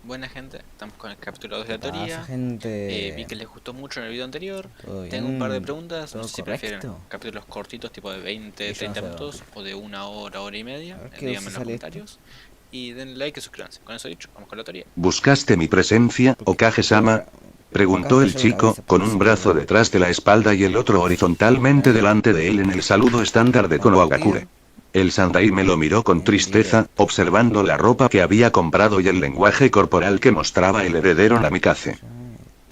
Buena gente, estamos con el capítulo 2 de ¿Qué la pasa, teoría. Vi gente? que les gustó mucho en el video anterior. ¿Todo Tengo un par de bien? preguntas, no ¿Todo sé si prefieren correcto? capítulos cortitos tipo de Y 20, yo no 30 sé. minutos o de una hora, hora y A media. ver qué Díganme uso en los sale esto. comentarios. Y denle like y suscríbanse. Con eso dicho, vamos con la teoría. ¿Buscaste mi presencia, Porque, Okage-sama? acá Preguntó el estalló la chico, cabeza, con un pobrecito, brazo boludo. detrás de la espalda y el otro horizontalmente ¿Eh? delante de él en el saludo estándar de ¿Vamos a discutir? Konohagakure. El Sandai me lo miró con tristeza, Directo. observando la ropa que había comprado y el lenguaje corporal que mostraba el heredero Namikaze.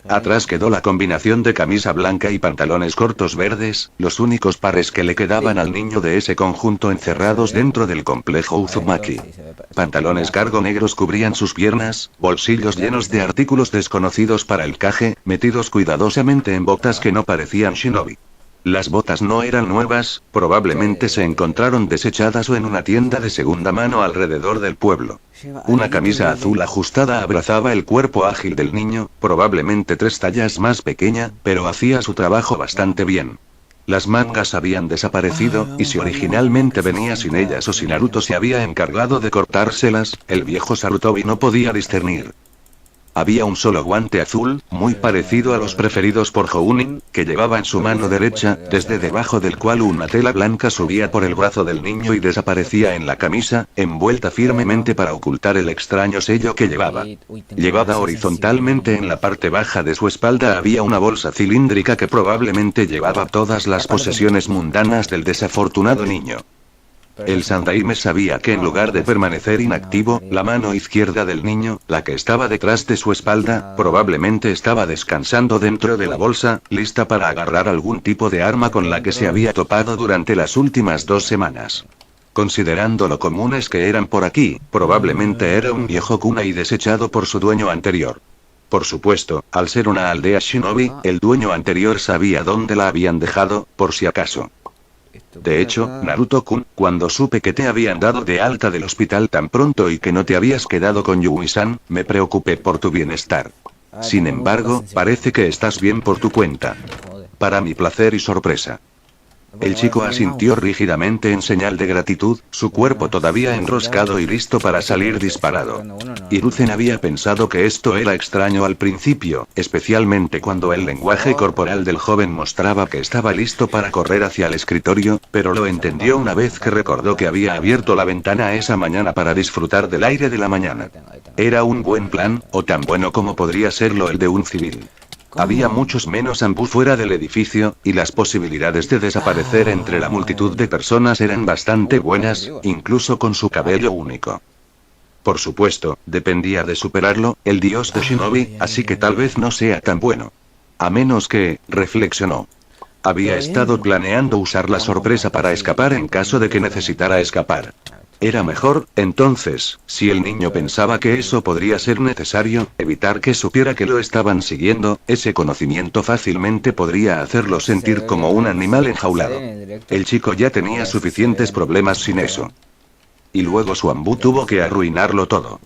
Ya está Atrás bien. quedó la combinación de camisa blanca y pantalones cortos verdes, los únicos pares que le quedaban al Listo. niño de ese conjunto Ahí se encerrados ve. dentro del complejo Adentro, Uzumaki. sí, se ve Pantalones pelazo. cargo negros cubrían sus piernas, bolsillos Mirá que llenos de está. artículos desconocidos para el caje, metidos cuidadosamente en botas Está. que no parecían shinobi. Las botas no eran nuevas, probablemente se encontraron desechadas o en una tienda de segunda mano alrededor del pueblo. Lleva Una alguito el camisa azul doble. ajustada abrazaba el cuerpo ágil del niño, probablemente 3 tallas más pequeña, pero hacía su trabajo bastante bien. Las mangas habían Ay, desaparecido, y vamos si para adelante, man, que originalmente se venía sin sienta, ellas o se si sienta Naruto se gente. había encargado de cortárselas, el viejo Sarutobi no podía discernir. Había un solo guante azul, muy parecido a los preferidos por Jounin, que llevaba en su Creo que mano ese es el puesto derecha, que va a hacer desde ahora. debajo del cual una tela blanca subía por el brazo del niño y desaparecía en la camisa, envuelta Bueno. firmemente para ocultar el extraño sello que llevaba. Tranquilito. Uy, tengo una Llevada ansia sensible, horizontalmente man. en la parte baja de su espalda había una bolsa cilíndrica que probablemente llevaba todas las Tapalo con posesiones buzo. mundanas del desafortunado niño. Pero ya El se me... Sandaime sabía que en No, lugar no de pasa nada, permanecer después termina de inactivo, bajar la igual. mano izquierda del niño, la que estaba detrás de su No pasa espalda, nada. probablemente estaba descansando dentro de la Uy, bolsa, lista para agarrar algún tipo de arma con la que se control. había topado durante las últimas 2 semanas. Considerando lo comunes que eran por aquí, probablemente era un viejo kunai desechado por su dueño anterior. Por supuesto, al ser una aldea shinobi, Acá, el dueño anterior sabía dónde la habían dejado, por si acaso. esto De por hecho, acá. Naruto-kun, cuando supe que te habían dado de alta del hospital tan pronto y que no te habías quedado con Yui-san, me preocupé por tu bienestar. Ah, Sin tengo muy poca embargo, sensibilidad. parece que estás bien por tu cuenta. Joder. Para mi placer y sorpresa. No puedo El mover chico bien el asintió mouse. rígidamente en señal de gratitud, su cuerpo Bueno, todavía felicidad. enroscado y listo para Sí, pero salir yo disparado. tocando uno Hiruzen no. había pensado que esto era extraño al principio, especialmente cuando el Por lenguaje favor. corporal del joven mostraba que estaba listo para correr hacia el escritorio, pero lo Ya entendió compa. una vez que recordó que había abierto la ventana esa mañana para disfrutar del aire de la mañana. Ahí tengo. Era un buen plan, o tan bueno como podría serlo el de un civil. Había muchos Compa. menos ambú fuera del edificio, y las posibilidades de desaparecer entre la multitud de Ay. personas eran bastante Está buenas, peligroso. incluso con su cabello único. Por supuesto, dependía de superarlo, el dios de Shinobi, Ay, así ay, que ay, tal vez ay. no sea tan bueno. A menos que, reflexionó. Había ¿Todo estado bien? planeando usar la Perdón, compa, sorpresa está para así. escapar en caso de que Medio enfermo. necesitara escapar. Era Tranquilo. mejor, entonces, si el niño Esto es pensaba que eso podría ser necesario, evitar que supiera que lo estaban siguiendo, ese conocimiento fácilmente podría A hacerlo ver si se sentir ve como bien un ahí. animal ¿Se ve enjaulado. en el directo? El chico ya A tenía ver si se ve suficientes problemas en sin eso. Instagram. Y luego su ambú Creo que tuvo se que ve. arruinarlo todo.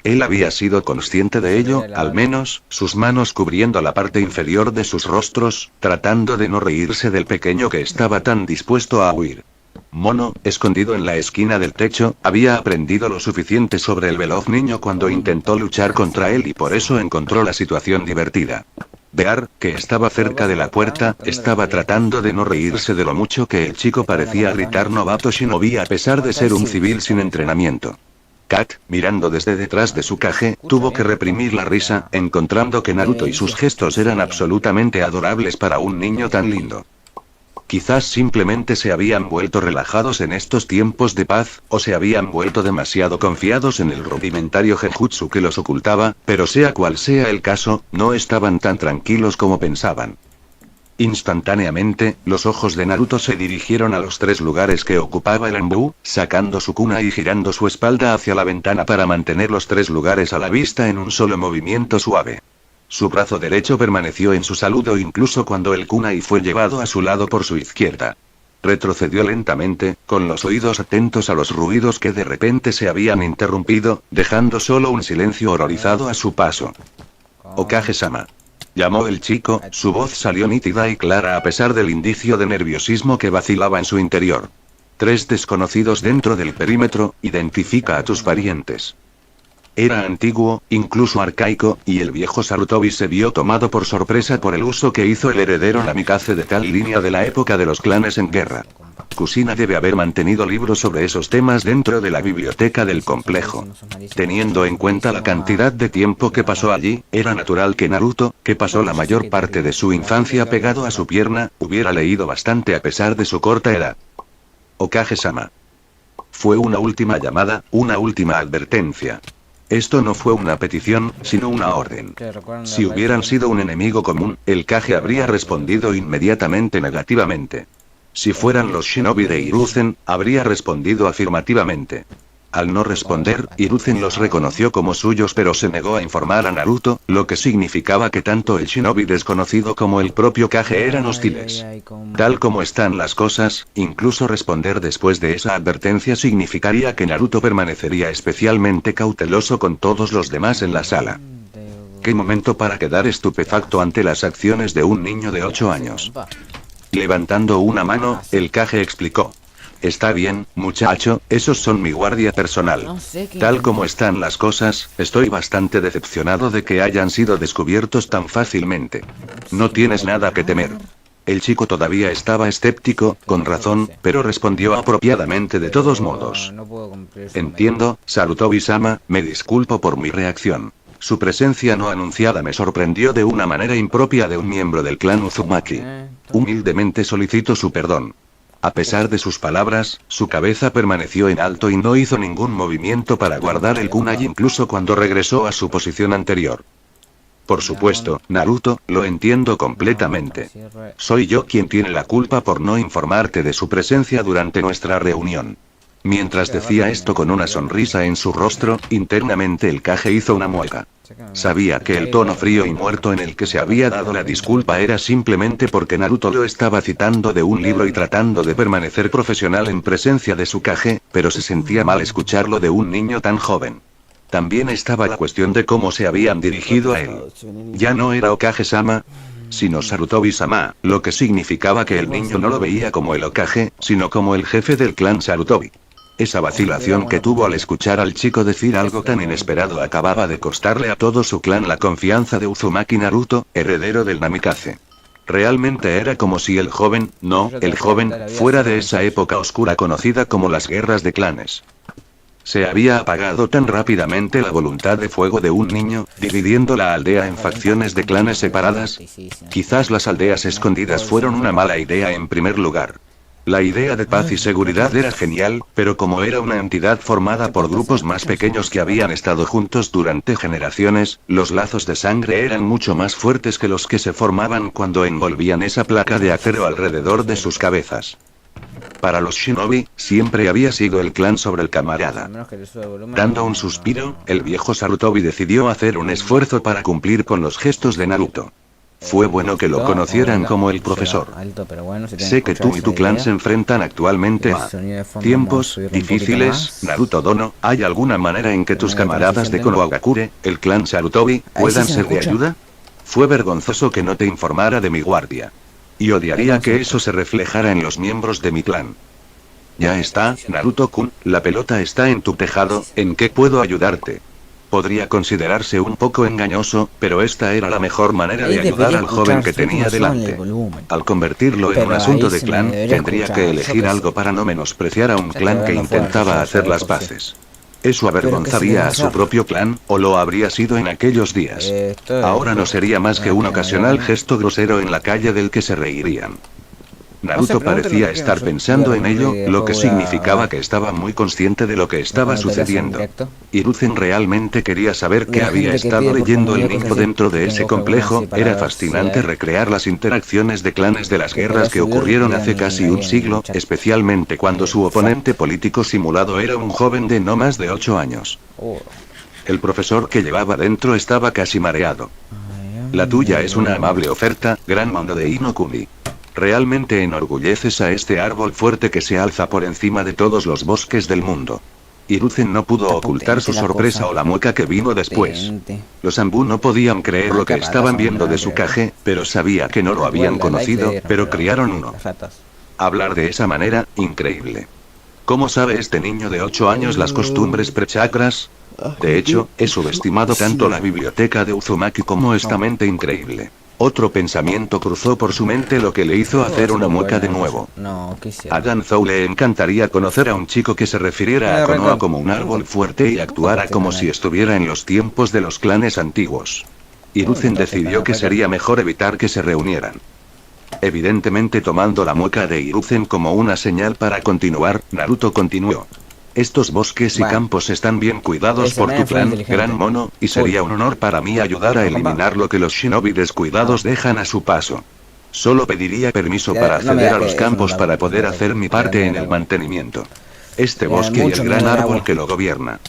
Él había sido consciente No de se ve ello, la al verdad. menos, sus manos cubriendo la parte inferior de sus rostros, tratando de no reírse del pequeño que estaba tan dispuesto a huir. Mono, escondido en la esquina del techo, había aprendido lo suficiente sobre el veloz niño cuando intentó Compa, luchar casi contra él me y por eso pasa. encontró la situación divertida. Bear, que estaba Yo cerca paso de por la acá puerta, mostrando las estaba habilidades tratando de no reírse de lo esas mucho que el chico que están en la parecía pantalla. gritar novato Shinobi a pesar de Bueno, está ser un difícil civil sin escuchar eso. entrenamiento. Kat, mirando desde detrás de su Se caje, escucha tuvo que bien, compa. reprimir la O risa, sea, encontrando que Naruto y sus debería gestos eran escucharse bien. absolutamente adorables para un niño tan lindo. Quizás simplemente se habían vuelto relajados en estos tiempos de paz, o se habían vuelto demasiado confiados en el rudimentario genjutsu que los ocultaba, pero sea cual sea el caso, no estaban tan tranquilos como pensaban. Instantáneamente, los ojos de Naruto se dirigieron a los 3 lugares que ocupaba el Anbu, sacando su kunai y girando su espalda hacia la ventana para mantener los 3 lugares a la vista en un solo movimiento suave. Su brazo derecho permaneció en su saludo incluso cuando el kunai fue llevado a su lado por su izquierda. Retrocedió lentamente, con los oídos atentos a los ruidos que de repente se habían interrumpido, dejando solo un silencio A ver. horrorizado a su paso. Okage-sama. Llamó el chico, su voz salió nítida y clara a pesar del indicio de nerviosismo que vacilaba en su interior. 3 desconocidos dentro del perímetro, identifica a tus parientes. Era antiguo, incluso arcaico, y el viejo Sarutobi se vio tomado por sorpresa por el uso que hizo el heredero Namikaze de tal línea de la época de los clanes en guerra. Kusina debe haber mantenido libros sobre esos temas dentro de la biblioteca del complejo. Teniendo en cuenta la cantidad de tiempo que pasó allí, era natural que Naruto, que pasó la mayor parte de su infancia pegado a su pierna, hubiera leído bastante a pesar de su corta edad. Okage-sama. Fue una última llamada, una última advertencia. Esto no fue una petición, sino una orden. Si hubieran sido un enemigo común, el Kage habría respondido inmediatamente negativamente. Si fueran los shinobi de Hiruzen, habría respondido afirmativamente. Al no responder, Hiruzen los reconoció como suyos pero se negó a informar a Naruto, lo que significaba que tanto el shinobi desconocido como el propio Kage eran hostiles. Tal como están las cosas, incluso responder después de esa advertencia significaría que Naruto permanecería especialmente cauteloso con todos los demás en la sala. Qué momento para quedar estupefacto ante las acciones de un niño de 8 años. Levantando una mano, el Kage explicó. Está bien, muchacho, esos son mi guardia personal. Tal como están las cosas, estoy bastante decepcionado de que hayan sido descubiertos tan fácilmente. No tienes nada que temer. El chico todavía estaba escéptico, con razón, pero respondió apropiadamente de todos modos. Entiendo, Sarutobi-sama, me disculpo por mi reacción. Su presencia no anunciada me sorprendió de una manera impropia de un miembro del clan Uzumaki. Humildemente solicito su perdón. A pesar de sus palabras, su cabeza permaneció en alto y no hizo ningún movimiento para guardar el kunai incluso cuando regresó a su posición anterior. Por supuesto, Naruto, lo entiendo completamente. Soy yo quien tiene la culpa por no informarte de su presencia durante nuestra reunión. Mientras decía esto con una sonrisa en su rostro, internamente el Kage hizo una mueca. Sabía que el tono frío y muerto en el que se había dado la disculpa era simplemente porque Naruto lo estaba citando de un libro y tratando de permanecer profesional en presencia de su Kage, pero se sentía mal escucharlo de un niño tan joven. También estaba la cuestión de cómo se habían dirigido a él. Ya no era Okage-sama, sino Sarutobi-sama, lo que significaba que el niño no lo veía como el Okage, sino como el jefe del clan Sarutobi. Esa vacilación que tuvo al escuchar al chico decir algo tan inesperado acababa de costarle a todo su clan la confianza de Uzumaki Naruto, heredero del Namikaze. Realmente era como si el joven, fuera de esa época oscura conocida como las guerras de clanes. Se había apagado tan rápidamente la voluntad de fuego de un niño, dividiendo la aldea en facciones de clanes separadas. Quizás las aldeas escondidas fueron una mala idea en primer lugar. La idea de paz y seguridad era genial, pero como era una entidad formada por grupos más pequeños que habían estado juntos durante generaciones, los lazos de sangre eran mucho más fuertes que los que se formaban cuando envolvían esa placa de acero alrededor de sus cabezas. Para los shinobi, siempre había sido el clan sobre el camarada. Dando un suspiro, el viejo Sarutobi decidió hacer un esfuerzo para cumplir con los gestos de Naruto. Fue bueno que lo conocieran como el profesor. Sé que tú y tu clan se enfrentan actualmente a tiempos difíciles, Naruto Dono. ¿Hay alguna manera en que tus camaradas de Konohagakure, el clan Sarutobi, puedan ser de ayuda? Fue vergonzoso que no te informara de mi guardia. Y odiaría que eso se reflejara en los miembros de mi clan. Ya está, Naruto-kun, la pelota está en tu tejado, ¿en qué puedo ayudarte? Podría considerarse un poco engañoso, pero esta era la mejor manera de ayudar al joven que tenía delante. Al convertirlo en un asunto de clan, tendría que elegir algo para no menospreciar a un clan que intentaba hacer las paces. Eso avergonzaría a su propio clan, o lo habría sido en aquellos días. Ahora no sería más que un ocasional gesto grosero en la calle del que se reirían. Naruto parecía estar pensando en ello, lo que significaba que estaba muy consciente de lo que estaba sucediendo. Hiruzen realmente quería saber qué había estado leyendo el niño dentro de ese complejo. Era fascinante recrear las interacciones de clanes de las guerras que ocurrieron hace casi un siglo, especialmente cuando su oponente político simulado era un joven de no más de 8 años. El profesor que llevaba dentro estaba casi mareado. La tuya es una amable oferta, gran mando de Inokuni. Realmente enorgulleces a este árbol fuerte que se alza por encima de todos los bosques del mundo. Hiruzen no pudo ocultar su sorpresa o la mueca que vino después. Los Anbu no podían creer lo que estaban viendo de su Kage, pero sabía que no lo habían conocido, pero criaron uno. Hablar de esa manera, increíble. ¿Cómo sabe este niño de 8 años las costumbres prechakras? De hecho, he subestimado tanto la biblioteca de Uzumaki como esta mente increíble. Otro pensamiento cruzó por su mente, lo que le hizo hacer una mueca de nuevo. No, ¿qué hicieron? A Danzou le encantaría conocer a un chico que se refiriera a Konoha como un árbol fuerte y actuara como si estuviera en los tiempos de los clanes antiguos. Hiruzen decidió que sería mejor evitar que se reunieran. Evidentemente, tomando la mueca de Hiruzen como una señal para continuar, Naruto continuó. Estos bosques y campos están bien cuidados por tu clan, gran mono, y sería un honor para mí ayudar a eliminar lo que los shinobi descuidados dejan a su paso. Solo pediría permiso para acceder a los campos para poder hacer mi parte en el mantenimiento. Este bosque y el gran árbol que lo gobierna.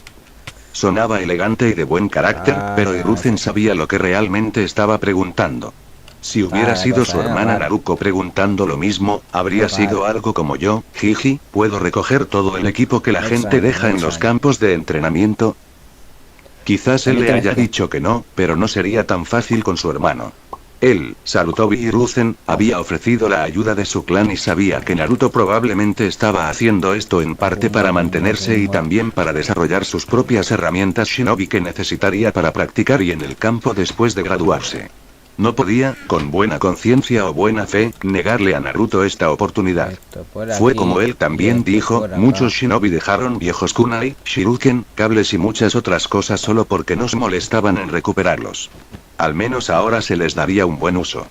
Sonaba elegante y de buen carácter, pero Hiruzen sabía lo que realmente estaba preguntando. Si hubiera sido su hermana Naruko preguntando lo mismo, habría sido algo como yo: jiji, ¿puedo recoger todo el equipo que la gente deja en los campos de entrenamiento? Quizás él le haya dicho que no, pero no sería tan fácil con su hermano. Él, Sarutobi Hiruzen, había ofrecido la ayuda de su clan y sabía que Naruto probablemente estaba haciendo esto en parte para mantenerse y también para desarrollar sus propias herramientas shinobi que necesitaría para practicar y en el campo después de graduarse. No podía, con buena conciencia o buena fe, negarle a Naruto esta oportunidad. Fue como él también dijo, muchos shinobi dejaron viejos kunai, shuriken, cables y muchas otras cosas solo porque nos molestaban en recuperarlos. Al menos ahora se les daría un buen uso.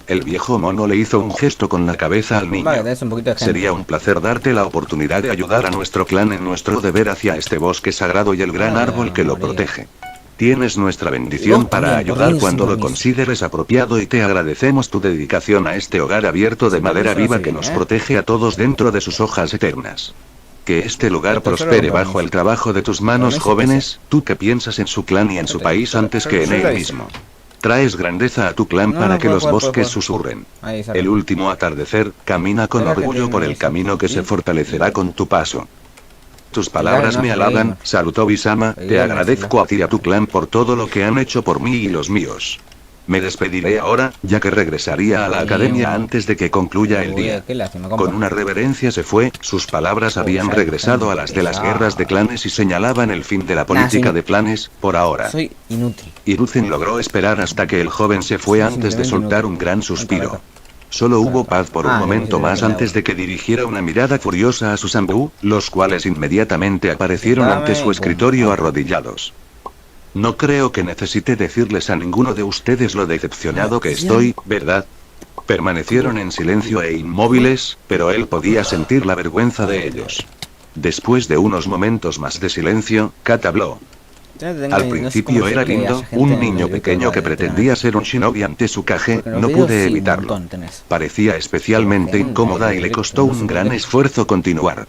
El viejo mono le hizo un gesto con la cabeza al niño. Sería un placer darte la oportunidad de ayudar a nuestro clan en nuestro deber hacia este bosque sagrado y el gran árbol que lo protege. Tienes nuestra bendición para ayudar cuando lo consideres apropiado y te agradecemos tu dedicación a este hogar abierto de madera viva que nos protege a todos dentro de sus hojas eternas. Que este lugar prospere bajo el trabajo de tus manos jóvenes, tú que piensas en su clan y en su país antes que en él mismo. Traes grandeza a tu clan para que los bosques susurren. El último atardecer, camina con orgullo por el camino que se fortalecerá con tu paso. Tus palabras me halagan, Sarutobi-sama, te agradezco a ti y a tu clan por todo lo que han hecho por mí y los míos. Me despediré ahora, ya que regresaría a la academia antes de que concluya el día. Con una reverencia se fue, sus palabras habían regresado a las de las guerras de clanes y señalaban el fin de la política de clanes, por ahora. Soy inútil. Hiruzen logró esperar hasta que el joven se fue antes de soltar un gran suspiro. Solo hubo paz por un momento más antes de que dirigiera una mirada furiosa a sus Ambu, los cuales inmediatamente aparecieron ante su escritorio arrodillados. No creo que necesite decirles a ninguno de ustedes lo decepcionado que estoy, ¿verdad? Permanecieron en silencio e inmóviles, pero él podía sentir la vergüenza de ellos. Después de unos momentos más de silencio, Kat habló. Al principio era lindo, un niño pequeño que pretendía ser un shinobi ante su Kage, no pude evitarlo. Parecía especialmente incómoda y le costó un gran esfuerzo continuar.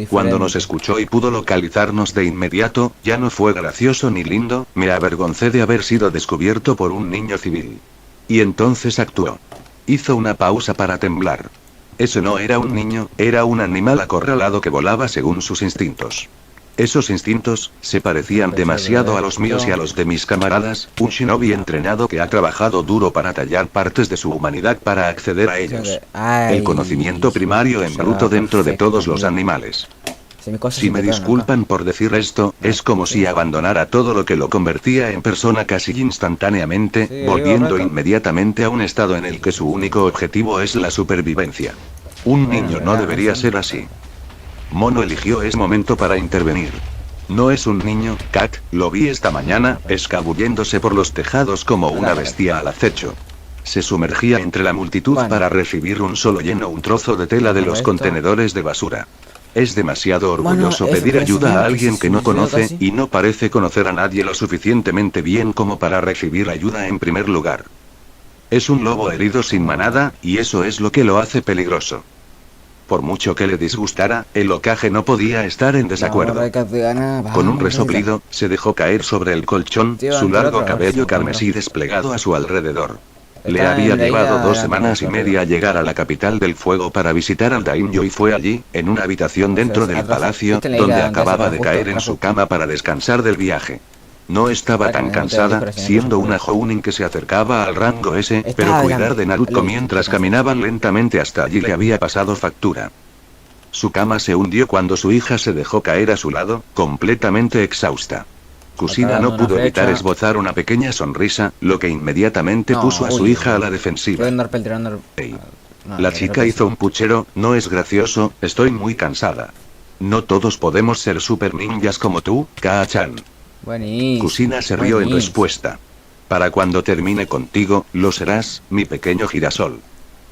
Cuando nos escuchó y pudo localizarnos de inmediato, ya no fue gracioso ni lindo, me avergoncé de haber sido descubierto por un niño civil. Y entonces actuó. Hizo una pausa para temblar. Ese no era un niño, era un animal acorralado que volaba según sus instintos. Esos instintos, se parecían demasiado a los míos y a los de mis camaradas, un shinobi entrenado que ha trabajado duro para tallar partes de su humanidad para acceder a ellos. El conocimiento primario en bruto dentro de todos los animales. Si me disculpan por decir esto, es como si abandonara todo lo que lo convertía en persona casi instantáneamente, volviendo inmediatamente a un estado en el que su único objetivo es la supervivencia. Un niño no debería ser así. Mono eligió ese momento para intervenir. No es un niño, Kat, lo vi esta mañana, escabulléndose por los tejados como una bestia al acecho. Se sumergía entre la multitud para recibir un trozo de tela de los contenedores de basura. Es demasiado orgulloso pedir ayuda a alguien que no conoce, y no parece conocer a nadie lo suficientemente bien como para recibir ayuda en primer lugar. Es un lobo herido sin manada, y eso es lo que lo hace peligroso. Por mucho que le disgustara, el Hokage no podía estar en desacuerdo. Con un resoplido, se dejó caer sobre el colchón, su largo cabello carmesí desplegado a su alrededor. Le había llevado 2 semanas y media llegar a la capital del fuego para visitar al daimyo y fue allí, en una habitación dentro del palacio, donde acababa de caer en su cama para descansar del viaje. No estaba tan cansada, siendo una Jounin que se acercaba al rango S, pero cuidar de Naruto mientras caminaban lentamente hasta allí le había pasado factura. Su cama se hundió cuando su hija se dejó caer a su lado, completamente exhausta. Kusina no pudo evitar esbozar una pequeña sonrisa, lo que inmediatamente puso a su hija a la defensiva. Hey. La chica hizo un puchero, no es gracioso, estoy muy cansada. No todos podemos ser super ninjas como tú, Kaa-chan. Kusina se rió en respuesta. Para cuando termine contigo, lo serás, mi pequeño girasol.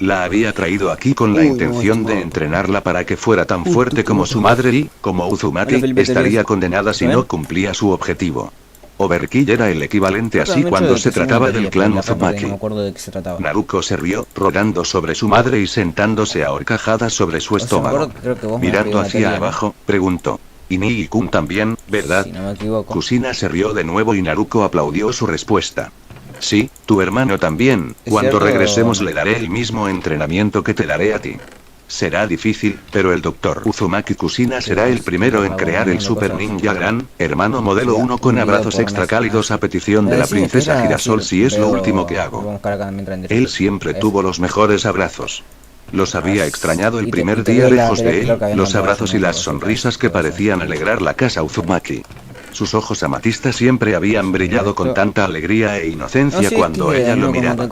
La había traído aquí con la intención de entrenarla para que fuera tan fuerte como su madre y, como Uzumaki, estaría condenada si no cumplía su objetivo. Overkill era el equivalente así cuando se trataba del clan Uzumaki. Naruko se rió, rodando sobre su madre y sentándose a horcajadas sobre su estómago. Mirando hacia abajo, preguntó. Y Nii-kun también, ¿verdad? Kusina se rió de nuevo y Naruko aplaudió su respuesta. Sí, tu hermano también. Cuando regresemos le daré el mismo entrenamiento que te daré a ti. Será difícil, pero el Dr. Uzumaki Kusina será el primero en crear el Super Ninja Gran Hermano Modelo 1 con abrazos extra cálidos a petición de la princesa Girasol si es lo último que hago. Él siempre tuvo los mejores abrazos. Los había extrañado el primer día lejos de él, los abrazos y las sonrisas que parecían alegrar la casa Uzumaki. Sus ojos amatistas siempre habían brillado con tanta alegría e inocencia cuando ella lo miraba.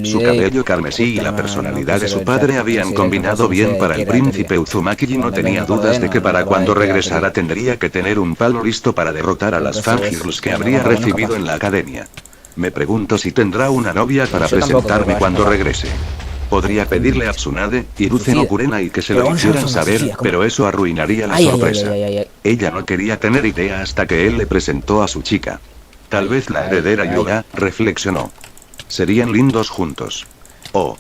Su cabello carmesí y la personalidad de su padre habían combinado bien para el príncipe Uzumaki y no tenía dudas de que para cuando regresara tendría que tener un palo listo para derrotar a las fangirls que habría recibido en la academia. Me pregunto si tendrá una novia para presentarme cuando regrese. Podría pedirle a Tsunade, Hiruzen o Kurenai que se lo hicieran saber, pero eso arruinaría la sorpresa. Ella no quería tener idea hasta que él le presentó a su chica. Tal vez la heredera Yuga, reflexionó. Serían lindos juntos. Oh.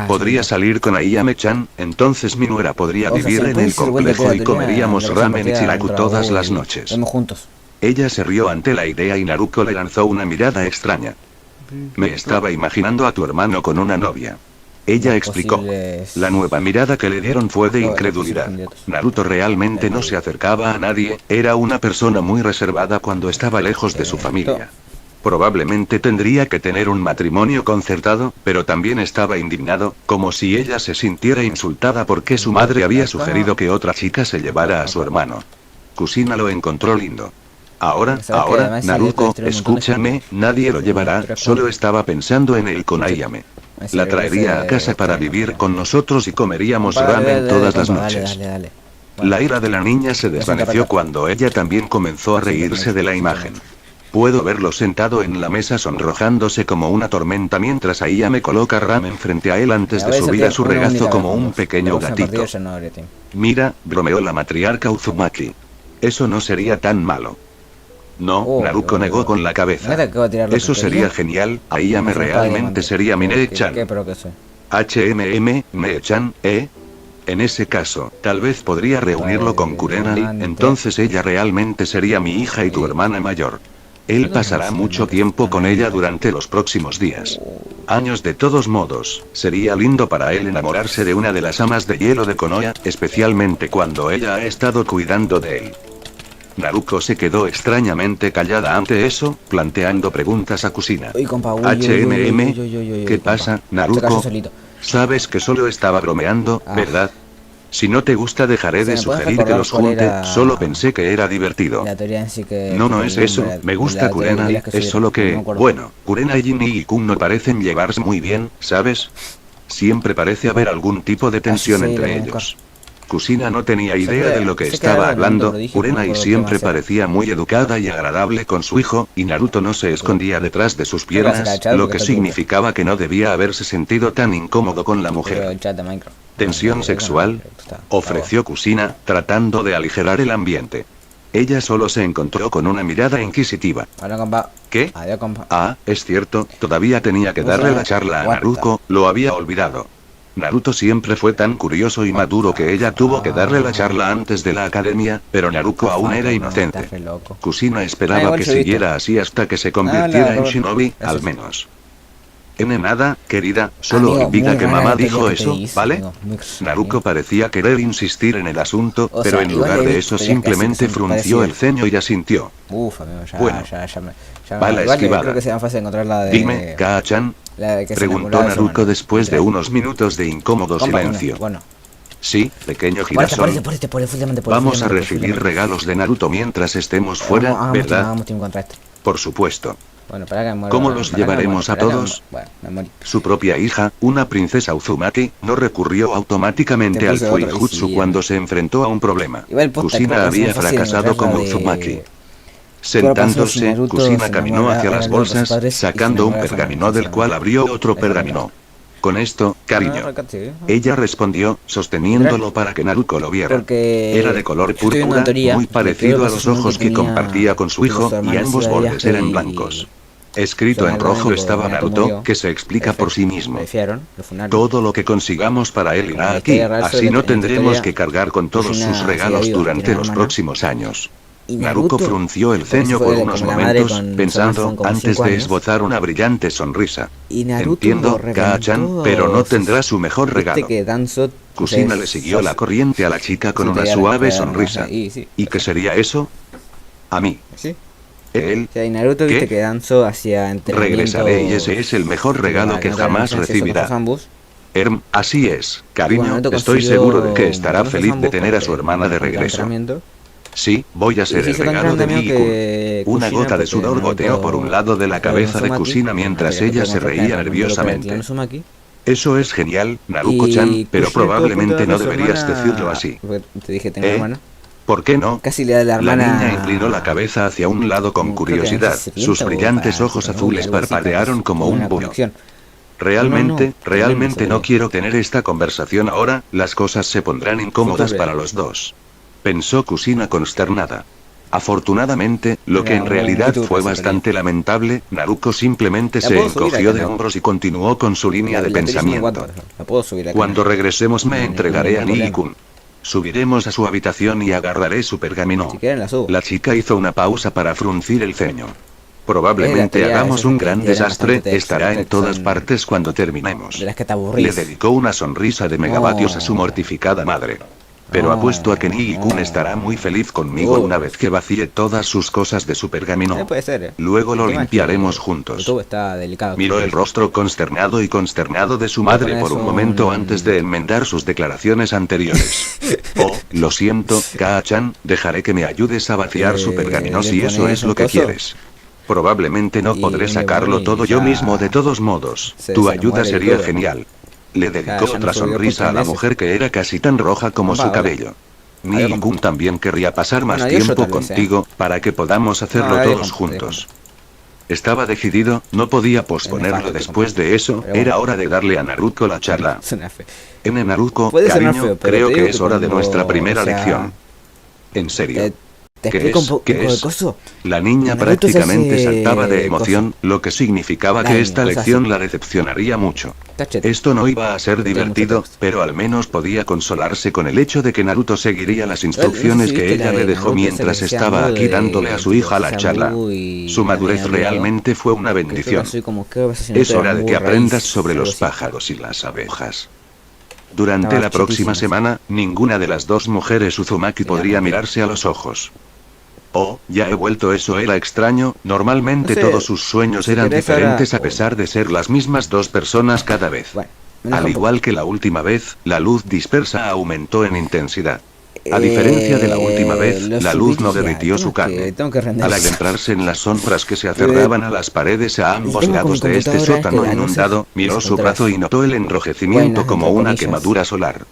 Podría salir con Ayame-chan, entonces mi nuera podría vivir en el complejo y comeríamos ramen y chiraku todas las noches. Ella se rió ante la idea y Naruko le lanzó una mirada extraña. Me estaba imaginando a tu hermano con una novia. Ella explicó. La nueva mirada que le dieron fue de incredulidad. Naruto realmente no se acercaba a nadie, era una persona muy reservada cuando estaba lejos de su familia. Probablemente tendría que tener un matrimonio concertado, pero también estaba indignado, como si ella se sintiera insultada porque su madre había sugerido que otra chica se llevara a su hermano. Kusina lo encontró lindo. Ahora, Naruto, escúchame, nadie lo llevará, solo estaba pensando en él con Ayame. La traería a casa para vivir con nosotros y comeríamos ramen todas las noches. La ira de la niña se desvaneció cuando ella también comenzó a reírse de la imagen. Puedo verlo sentado en la mesa sonrojándose como una tormenta mientras Ayame coloca ramen frente a él antes de subir a su regazo como un pequeño gatito. Mira, bromeó la matriarca Uzumaki. Eso no sería tan malo. No, Naruko negó con la cabeza. Eso sería genial, Ayame realmente sería mi Nee-chan. Nee-chan, En ese caso, tal vez podría reunirlo con Kurenai, entonces ella realmente sería mi hija y tu hermana mayor. Él pasará mucho tiempo con ella durante los próximos días. Años de todos modos, sería lindo para él enamorarse de una de las amas de hielo de Konoha, especialmente cuando ella ha estado cuidando de él. Naruko se quedó extrañamente callada ante eso, planteando preguntas a Kusina. ¿Qué pasa, Naruko? Sabes que solo estaba bromeando, ¿verdad? Si no te gusta dejaré de sugerir que los junte, solo pensé que era divertido. No es eso, me gusta Kurenai, es solo que, bueno, Kurenai y Nii-kun no parecen llevarse muy bien, ¿sabes? Siempre parece haber algún tipo de tensión entre ellos. Kusina no tenía idea de lo que estaba hablando, Kurenai siempre parecía muy educada y agradable con su hijo, y Naruto no se escondía detrás de sus piernas, lo que significaba que no debía haberse sentido tan incómodo con la mujer. ¿Tensión sexual? Ofreció Kusina, tratando de aligerar el ambiente. Ella solo se encontró con una mirada inquisitiva. ¿Qué? Es cierto, todavía tenía que darle la charla a Naruto, lo había olvidado. Naruto siempre fue tan curioso y maduro que ella tuvo que darle la charla antes de la academia, pero Naruto aún era inocente. Kusina esperaba que siguiera así hasta que se convirtiera en shinobi, al menos. Nada, querida, solo olvida que mamá dijo eso, ¿vale? Naruto parecía querer insistir en el asunto, pero en lugar de eso simplemente frunció el ceño y asintió. Bueno, va la esquivada. Dime, Kaa-chan, preguntó Naruto después de unos minutos de incómodo silencio. Sí, pequeño Por este, girasol. fulminante, Vamos a recibir regalos de Naruto mientras estemos fuera, ¿verdad? Hagamos team contra este. Por supuesto. Bueno, para que muero. ¿Cómo los llevaremos a todos? Bueno, me morí. Su propia hija, una princesa Uzumaki, no recurrió automáticamente Te al puse otro, Fuijutsu sí. cuando se enfrentó a un problema. Igual, posta, Kusina creo que había es muy fácil fracasado como encontrarla de- Uzumaki. Pero pasó si Sentándose, Naruto Kusina se caminó enamora hacia ahora las de los bolsas, padres y se sacando un enamora de su pergamino hermana. del cual abrió otro Es pergamino. Con esto, cariño. Sí. Ella respondió, sosteniéndolo para que Naruto lo viera. Porque Era de color yo estoy viendo púrpura, una teoría muy de que parecido creo a que los ese ojos que tenía- compartía con su que hijo, su hermano y ambos se iba de bordes viaje eran y- blancos. Escrito su en hermano rojo blanco, estaba Naruto Naruto, murió. que se explica por sí mismo. Lo defiaron, lo funaron. Todo lo que consigamos para él irá La aquí, historia real así sobre no la tendremos historia, que cargar con todos Kusina sus sigue regalos viva, durante tiene los hermana. próximos años. Y Naruto frunció el porque ceño fue por como unos la madre momentos, con su hermano pensando, fueron como antes 5 de años. esbozar una brillante sonrisa. Y Naruto Entiendo, lo reventó Kaa-chan, pero no tendrá su mejor Viste regalo. que Danzo, Kusina pues, le siguió la corriente a la chica con sí, una te suave quedaron sonrisa. ahí, sí. ¿Y qué sería eso? A mí. Sí. Él. O sea, y Naruto viste ¿Qué? que Danzo hacía entrenamiento. Regresaré y ese es el mejor regalo que jamás recibirá. Así es, cariño, estoy seguro de que estará feliz de tener a su hermana de regreso. Sí, voy a ser el regalo de Mii-kun. Una gota de sudor goteó por un lado de la cabeza de Kusina mientras ella se reía nerviosamente. Eso es genial, Naruko-chan, pero probablemente no deberías decirlo así. Te dije tengo hermana. ¿Por qué no? Casi le da la La hermana. niña inclinó la cabeza hacia un lado con Creo que curiosidad. era Sus 70 o brillantes para- ojos algo azules así, parpadearon capaz, como una un búho. conexión. Realmente, No, realmente no, no quiero tener esta conversación ahora, las cosas se pondrán incómodas Súper. para los dos. Pensó Kusina consternada. Afortunadamente, lo que en Era un realidad YouTube fue que se bastante lamentable, Naruko simplemente La se puedo subir encogió acá, de ¿no? hombros y continuó con su línea de La tele es una pensamiento. guata, la puedo subir acá. Cuando regresemos me No, entregaré a ningún problema. Nii-kun. Subiremos a su habitación y agarraré su pergamino. Si quieren la subo. La chica hizo una pausa para fruncir el ceño. Probablemente teoría hagamos esa un que gran tiene desastre, bastante texto, estará en texto todas en- partes cuando terminemos. De las que te Le aburrís. dedicó una sonrisa de megavatios a su No. mortificada madre. Pero No, apuesto a que Nii-kun no. estará muy feliz conmigo una vez que vacíe todas sus cosas de su pergamino. Puede ser. Luego lo El tema es que limpiaremos juntos. YouTube está delicado. Miró el rostro consternado de su madre pones por un un- momento antes de enmendar sus declaraciones anteriores. Oh, lo siento, Kaa-chan, dejaré que me ayudes a vaciar su pergamino ¿le si eso pones es un lo que coso? quieres. Probablemente no Y podré un sacarlo demonio y todo yo ya mismo de todos modos. se Tu enamora ayuda y sería todo. genial. Le dedicó ya no otra subió sonrisa a por la 3 meses. mujer que era casi tan roja como su Vale. cabello. Nii-kun también querría pasar más Bueno, yo tiempo tal vez, contigo, para que podamos hacerlo No, yo todos compro, yo juntos. Estaba decidido, no podía posponerlo fácil, después de eso, pero bueno. era hora de darle a Naruto la charla. Suena feo. Naruto, Puede sonar cariño, feo, pero creo te que digo es que hora de cuando- nuestra primera o sea, lección. En serio. Te ¿Qué explico es? un poco ¿Qué de es? coso. La niña Naruto se prácticamente hace saltaba de emoción, lo que significaba que daño, esta cosas lección así. la decepcionaría mucho. Cachete. Esto no iba a ser Tiene mucho divertido, texto. pero al menos podía consolarse con el hecho de que Naruto seguiría las instrucciones si que viste la ella le de dejó Naruto esa mientras que decía estaba algo aquí de dándole a su hija la Shamu charla. y Su madurez también realmente fue una Que creo que bendición. soy como que vas haciendo Es todo hora de muy que aprendas raíz, sobre algo los así. pájaros y las abejas. Durante Estaba la próxima chiquísima. semana, ninguna de las dos mujeres Uzumaki podría porque- mirarse a los ojos. Oh, ya he vuelto, eso era extraño, normalmente No sé, todos sus sueños si eran querés diferentes ahora- a pesar de ser las mismas dos personas cada vez. Bueno, me deja Al un poco. igual que la última vez, la luz dispersa aumentó en intensidad. A diferencia de la última vez, lo la luz no subiría, derritió el su tema es que carne. tengo que render Al eso. adentrarse en las sombras que se aferraban a las paredes a ambos tema con lados mi de este computadora es que sótano la luz inundado, es- miró es su contraste. brazo y notó el enrojecimiento Buenas, como entre una comillas. quemadura solar.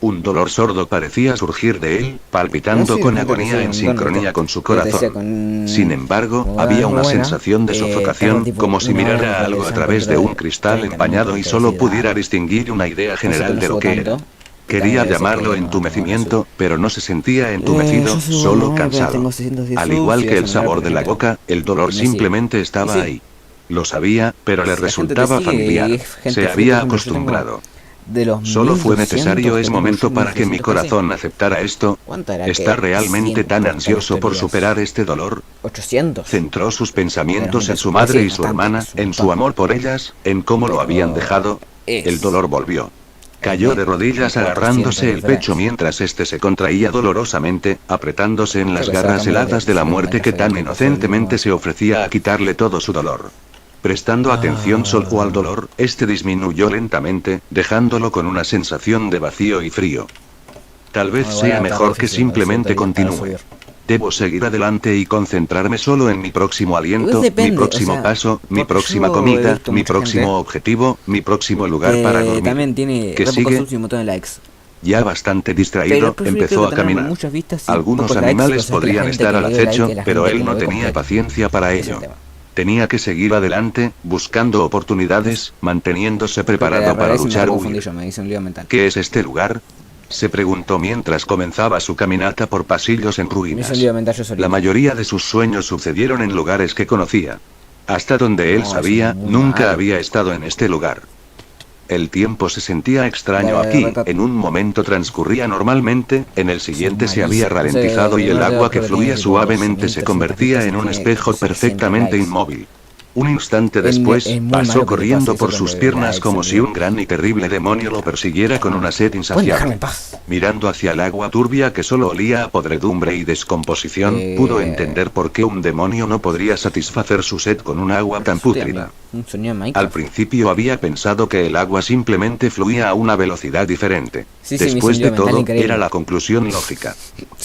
Un dolor sordo parecía surgir de él, palpitando No, sí, con gente que agonía sí, en un sincronía don, con su yo te decía corazón. con- Sin embargo, como había era una muy buena, sensación de estaba sofocación, tipo como si una hora mirara porque algo a esa través de encontré un cristal 30 empañado y minutos, solo decía, pudiera distinguir una idea general no de lo subo que era. tanto. Quería También llamarlo decía que no entumecimiento, subo. pero no se sentía entumecido, yo subo solo nueve, cansado. tengo 610 Al subs, igual y que eso el me sabor da de la porque- boca, el dolor me sigue. simplemente estaba Sí. ahí. Lo sabía, pero le La gente te resultaba sigue, familiar. y gente Se sigue, había por ejemplo, yo tengo acostumbrado. De los Solo fue 1200 necesario ese tengo momento yo para que mi 1300 casi. corazón aceptara esto. ¿Cuánto era ¿Está que realmente 100 tan ansioso por historias? superar este dolor? 800. Centró sus pensamientos Pero en su sí, madre y su bastante, hermana, es un en su montón. amor por ellas, en cómo lo Pero habían dejado. es- El dolor volvió. Cayó de rodillas 400 agarrándose el diferencias. pecho mientras este se contraía dolorosamente, apretándose en las Creo que garras se va a cambiar heladas de de la versión muerte que de tan Minecraft, inocentemente ¿no? se ofrecía a quitarle todo su dolor. Prestando atención solo al dolor, este disminuyó lentamente, dejándolo con una sensación de vacío y frío. Tal vez Bueno, sea está mejor que difícil, simplemente para continúe. subir. Debo seguir adelante y concentrarme solo en mi próximo aliento, Igual depende, mi próximo o sea, paso, mi porque próxima yo he comida, visto mi mucha próximo gente objetivo, mi próximo lugar para dormir. también tiene ¿Qué re pocos sigue? subs y un montón de likes. Ya bastante Pero distraído, el perfil creo empezó que a tener caminar. muchas vistas y Algunos pocos likes, animales o sea, que la podrían gente estar que al le dio like acecho, es la pero gente él que no lo ve tenía completo. paciencia para Ese es el ello. tema. Tenía que seguir adelante, buscando oportunidades, manteniéndose Porque preparado al para revés sí me luchar o confundí huir. yo, me hice un lío mental. ¿Qué es este lugar? Se preguntó mientras comenzaba su caminata por pasillos en Me hice ruinas. un lío mental yo solito. La mayoría de sus sueños sucedieron en lugares que conocía. Hasta donde él No, eso sabía, es muy nunca malo. había estado en este lugar. El tiempo se sentía extraño Dale, aquí, Retat. en un momento transcurría normalmente, en el siguiente se había malísimo. ralentizado y el No sé, agua que creo que fluía tiene tipo suavemente 12.000, se 300 convertía vistas en y un tiene espejo 600 perfectamente likes. inmóvil. Un instante después, es muy pasó malo que te corriendo pase por eso sus con piernas likes, como si amigo. un gran y terrible demonio lo persiguiera con una sed Pueden insaciable. dejarme en paz. Mirando hacia el agua turbia que solo olía a podredumbre y descomposición, pudo entender por qué un demonio no podría satisfacer su sed con un agua tan pútrida. Un sonido de Al Minecraft. principio había pensado que el agua simplemente fluía a una velocidad diferente. Sí, me hizo Después un de lío mental todo, increíble. era la conclusión lógica.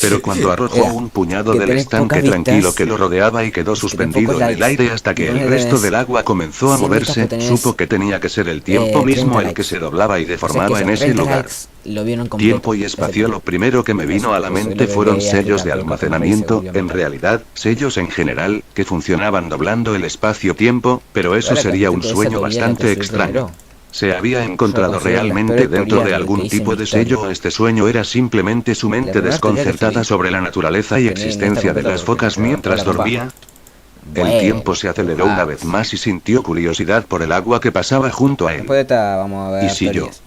Pero cuando arrojó Era un puñado que del tenés estanque pocas vistas, tranquilo que lo rodeaba y quedó que tenés suspendido pocos en el likes, aire hasta y que el ponele resto tenés del agua comenzó a 100 vistas, moverse, pues tenés, supo que tenía que ser el tiempo 30 mismo el likes. que se doblaba y O sea que deformaba en esos ese 30 lugar. likes lo vieron completo. Tiempo y espacio. Lo primero que me vino a la Eso es mente lo que fueron quería sellos explicar, de pero capaz me almacenamiento, rehice, en obviamente. realidad, sellos en general, que funcionaban doblando el espacio-tiempo, pero eso Ahora sería que un tipo esa sueño teoría la bastante construí extraño. primero. ¿Se había Yo encontrado considero las realmente peores dentro de teorías algún que hice en tipo mi de historia. sello o este sueño era simplemente su mente primera teoría que desconcertada subí, sobre la naturaleza y que ni está existencia de completa las porque focas tipo, mientras la compa. dormía? El Bueno, tiempo se aceleró una vez más y sintió curiosidad por el agua que pasaba junto a él. Después de esta vamos a ver Y siguió. teorías.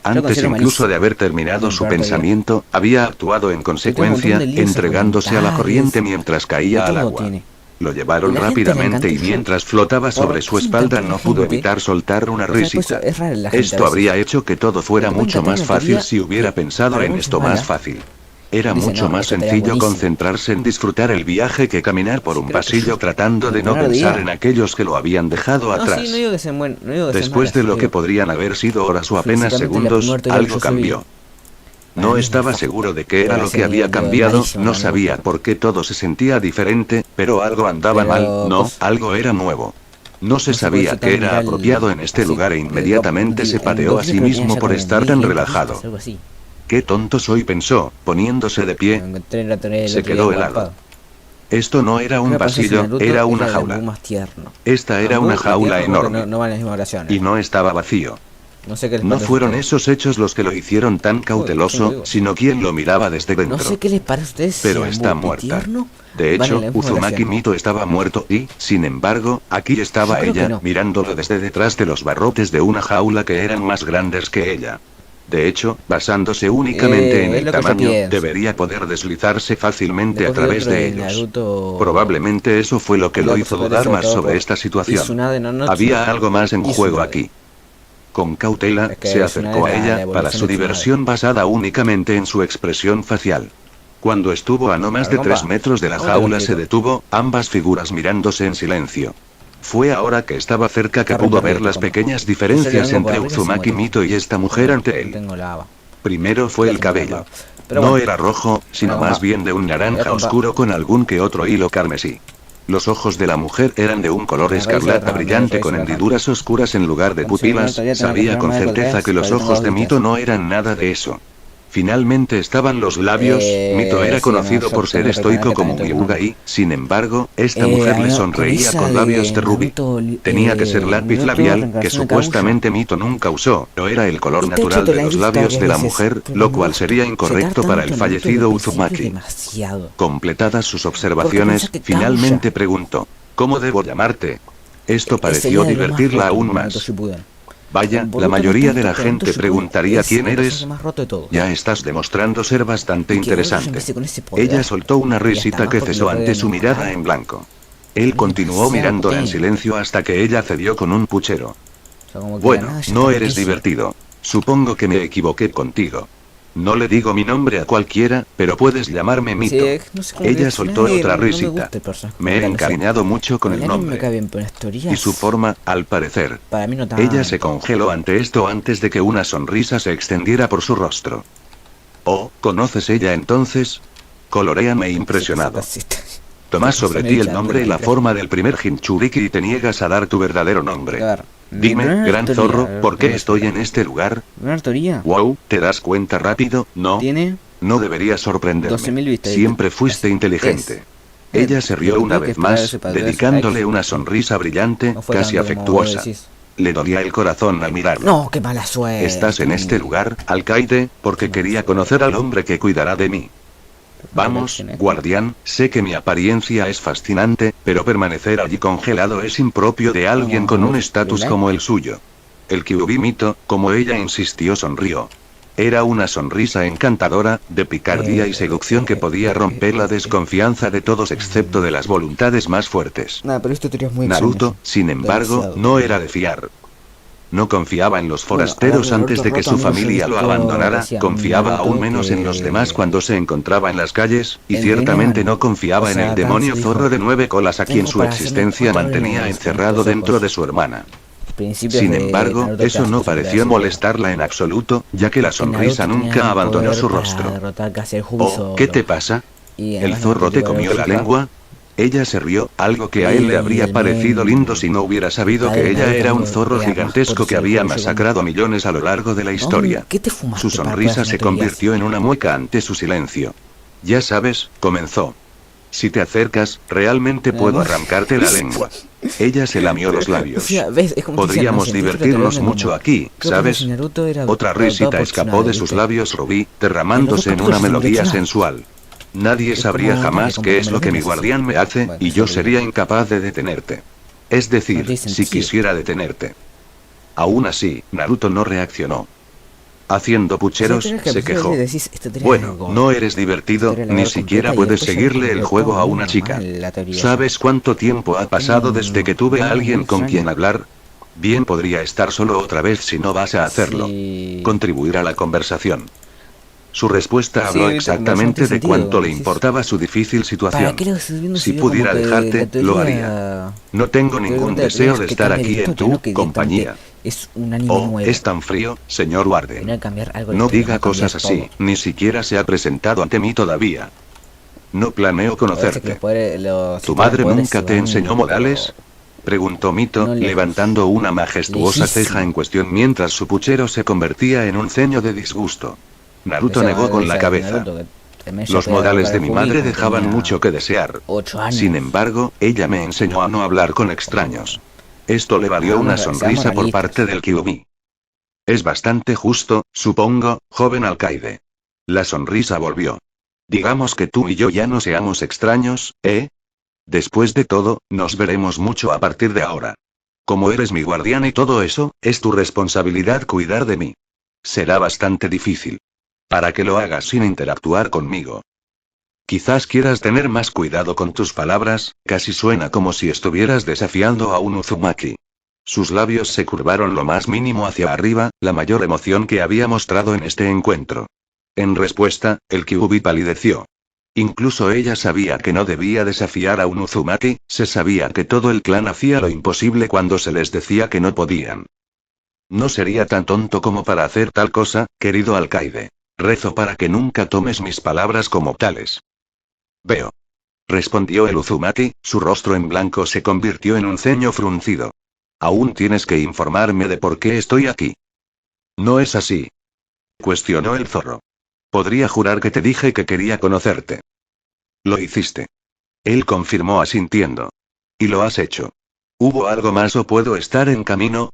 Antes considero incluso malísimo. de haber terminado Mi su peor teoría. pensamiento, había actuado en consecuencia, de líos entregándose a la argumentales, corriente mientras de caía al todo agua. tiene. Lo llevaron Y la gente le rápidamente y encanta. mientras flotaba sobre ¿Por su qué espalda encanta no la pudo gente? evitar soltar una O sea, pues, risita. es rara la gente a Esto veces. habría hecho que todo fuera Porque mucho cuenta más una fácil teoría si hubiera que pensado para en algunos esto es más mala. fácil. Era Dice, mucho no, más esta teoría es sencillo buenísima. concentrarse en disfrutar el viaje que caminar por un creo que pasillo tratando de no primer pensar día. en aquellos que lo habían dejado No, atrás. sí, no digo que sean buenos, no digo que sean Después malas, de lo que digo, podrían haber sido horas o apenas físicamente, la segundos, primera teoría que algo yo subí, cambió. para No mí es estaba nefasto. seguro de qué era Pero lo ese que había nivel, tío, es cambiado, malísimo, no no me sabía gusta. por qué todo se sentía diferente, pero algo andaba Pero, mal, no, pues, algo era nuevo. No se no sé sabía por qué qué tan era viral, apropiado en este sí, lugar e inmediatamente se en pateó a Godzilla sí creo que tenía mismo ya por como estar tan 1500 relajado. vistas, algo así. Qué tonto soy, pensó, poniéndose de Lo pie. encontré en la teoría del Se otro día quedó en helado. Wattpad. Esto no era Creo un que parece que pasillo, Naruto era es una la del Buu jaula. más tierno. Esta era Bambú una y jaula tierno creo que enorme. no van en las mismas oraciones. Y no estaba vacío. No sé qué les No parece a fueron ustedes. esos hechos los que lo hicieron tan ¿quién lo cauteloso, digo? sino quien lo miraba desde dentro. No sé qué les parece a ustedes. Pero si está Bambú y muerta. tierno De van en hecho, la misma Uzumaki oración. Mito estaba muerto y, sin embargo, aquí estaba Yo creo que ella, no. mirándolo desde detrás de los barrotes de una jaula que eran más grandes que ella. De hecho, basándose únicamente en es el lo que yo tamaño, pienso. debería poder deslizarse fácilmente a Después vi través otro de de ellos. Naruto. Probablemente eso fue lo que lo Lo hizo que dudar sobre más todo sobre por esta situación. Izuna de Nanotsu. Había algo más en Izuna juego de- aquí. Con cautela, Es que se Izuna acercó a era la ella, evolución para de su Tsunade. diversión basada únicamente en su expresión facial. Cuando estuvo a no más de Compa, 3 metros de la ¿cómo te lo jaula se explico? detuvo, ambas figuras mirándose en silencio. Fue ahora que estaba cerca que Está pudo re ver perdido, las compa. pequeñas Yo diferencias vengo por entre arriba y se Uzumaki muere. Mito y esta mujer ante No él. tengo lava. Primero fue el cabello. Pero No bueno. era rojo, sino Bueno, más compa. bien de un naranja compa. oscuro con algún que otro hilo carmesí. Los ojos de la mujer eran de un color Me parece escarlata otra, me brillante parece con otra. hendiduras oscuras en lugar de Cuando se viene pupilas. otro día tengo que Sabía con esperarme certeza con que los tres, pero ojos tengo de dos Mito vistas. no eran nada de eso. Finalmente estaban los labios. Mito era sí, conocido no, por yo ser tengo que estoico tener como que Hyuga tener. y, sin embargo, esta mujer le con sonreía esa con labios de rubí. Naruto, Tenía que ser lápiz Naruto, labial, que reencarnación de Kaguya. supuestamente Mito nunca usó, pero era el color Esta natural hecho te de la he los visto labios varias de la veces, mujer, pero lo me cual gusta. sería Checar incorrecto para el tanto Naruto fallecido desde el principio es Uzumaki. demasiado. Completadas sus Porque observaciones, pensá que finalmente Kaguya preguntó, ¿cómo debo llamarte? Esto sería pareció de lo más divertirla roto aún en Naruto más. Shippuden. Vaya, Boruto la no mayoría tanto, de la pero Naruto gente Shippuden preguntaría es quién el eres. personaje más roto de todos. Ya estás demostrando ser bastante Y que Naruto interesante. empiece con ese poder, Ella soltó una y hasta risita más que porque cesó lo ante pueden su mirada mejorar. en blanco. Él continuó demasiado mirándola en potente. silencio hasta que ella cedió con un puchero. O sea, como que de la Bueno, nada ya no está eres rotísimo. divertido. Supongo que me equivoqué contigo. No le digo mi nombre a cualquiera, pero puedes llamarme Mito. Sí, no sé cómo Ella le soltó suena, otra no me risita. gusta el personaje, Me he no sé. encariñado mucho con el anime me nombre. cae bien, pero las teorías, Y su forma, al parecer. para mí no tanto. Ella se congeló ante esto antes de que una sonrisa se extendiera por su rostro. Oh, ¿conoces ella entonces? Coloréame impresionado. Tomás sobre ti el nombre y la forma del primer Jinchuriki y te niegas a dar tu verdadero nombre. Claro. Dime, gran zorro, ¿por qué estoy en este lugar? Una teoría. Wow, ¿te das cuenta rápido? No. Tiene No debería sorprenderme. 12.000 vistas. Siempre fuiste inteligente. Ella se rió una vez más, dedicándole una sonrisa brillante, no fue casi tanto como afectuosa. vos decís. Le dolía el corazón al mirarlo. No, qué mala suerte. Estás en este lugar, alcaide, porque quería conocer al hombre que cuidará de mí. Vamos, guardián, sé que mi apariencia es fascinante, pero permanecer allí congelado es impropio de alguien con un estatus como el suyo. El Kyuubi Mito, como ella insistió, sonrió. Era una sonrisa encantadora, de picardía y seducción que podía romper la desconfianza de todos excepto de las voluntades más fuertes. Nah, pero esta teoría es muy Naruto, extraña. sin embargo, Demasiado. no era de fiar. No confiaba en los forasteros Bueno, antes de que su familia lo abandonara, confiaba aún menos en los demás cuando se encontraba en las calles, y El ciertamente veneno. no confiaba O en sea, el demonio Danzo dijo, zorro de 9 colas a quien "Tengo su para hacerme existencia otro mantenía veneno". encerrado Entonces, dentro pues, de su hermana. Principios Sin de embargo, Naruto eso no clásicos, pareció podría molestarla en absoluto, ya que la decir. sonrisa Naruto nunca tenía abandonó poder su para rostro. derrotar casi el Oh, ¿qué te pasa? Y ¿El además zorro Naruto te tipo comió la Uchiha. lengua? Ella se rió, algo que a él le Y habría el parecido men- lindo si no hubiera sabido padre que ella Naruto era un no zorro era más gigantesco que poderoso había que yo, masacrado a millones a lo largo de la historia. ¿Qué te fumaste Su para poder sonrisa hacer se una teoría convirtió en una mueca ante su silencio. Ya sabes, comenzó. Si te acercas, realmente puedo arrancarte la lengua. Ella se lamió los O labios. sea, ¿ves? Es como te decía, Podríamos no, científicos te divertirnos venden mucho como, aquí, ¿qué opinas ¿sabes? si Naruto era Otra adoptado risita por escapó Tsunade, de sus ¿viste? labios rubí, En derramándose los en una capítulos melodía de Tsunade. sensual. Nadie Es sabría como, jamás como qué que es me lo lo que mi vendes así. guardián me hace, Bueno, y eso yo lo digo. sería incapaz de detenerte. Es No decir, tiene si sentido. quisiera detenerte. Aún así, Naruto no reaccionó. Haciendo pucheros, se quejó. Bueno, no eres divertido, ni siquiera puedes seguirle el juego a una chica. ¿Sabes cuánto tiempo ha pasado desde que tuve a alguien con quien hablar? Bien podría estar solo otra vez si no vas a hacerlo. Contribuir a la conversación. Su respuesta habló Sí, exactamente bastante de cuánto sentido, le decís. importaba su difícil ¿Para situación. qué lo estás viendo Si yo como pudiera que dejarte, la teoría- lo haría. No tengo ningún teoría deseo es de que estar cambie aquí de en historia, no tu que compañía. directamente es un anime Oh, nuevo. es tan frío, señor Warden. Tenía que cambiar algo de No historia, diga no cambiar cosas así, todo. ni siquiera se ha presentado ante mí todavía. No planeo Parece que conocerte. los poderes- los ¿Tu sistemas madre de poderes nunca se te van, enseñó modales? Preguntó Mito, no lejos. levantando una majestuosa Lejísimo. ceja en cuestión mientras su puchero se convertía en un ceño de disgusto. Naruto Ese negó con la esa de cabeza. Naruto, que también ya Los podía modales derrotar de al mi Hokage madre cuando dejaban tenía mucho que desear. 8 años. Sin embargo, ella me enseñó a no hablar con extraños. Esto le valió una Seamos sonrisa por realistas. parte del Kyuubi. Es bastante justo, supongo, joven alcaide. La sonrisa volvió. Digamos que tú y yo ya no seamos extraños, ¿eh? Después de todo, nos veremos mucho a partir de ahora. Como eres mi guardián y todo eso, es tu responsabilidad cuidar de mí. Será bastante difícil. Para que lo hagas sin interactuar conmigo. Quizás quieras tener más cuidado con tus palabras, casi suena como si estuvieras desafiando a un Uzumaki. Sus labios se curvaron lo más mínimo hacia arriba, la mayor emoción que había mostrado en este encuentro. En respuesta, el Kyuubi palideció. Incluso ella sabía que no debía desafiar a un Uzumaki, se sabía que todo el clan hacía lo imposible cuando se les decía que no podían. No sería tan tonto como para hacer tal cosa, querido alcaide. Rezo para que nunca tomes mis palabras como tales. Veo. Respondió el Uzumaki, su rostro en blanco se convirtió en un ceño fruncido. Aún tienes que informarme de por qué estoy aquí. No es así. Cuestionó el zorro. Podría jurar que te dije que quería conocerte. Lo hiciste. Él confirmó asintiendo. Y lo has hecho. ¿Hubo algo más o puedo estar en camino?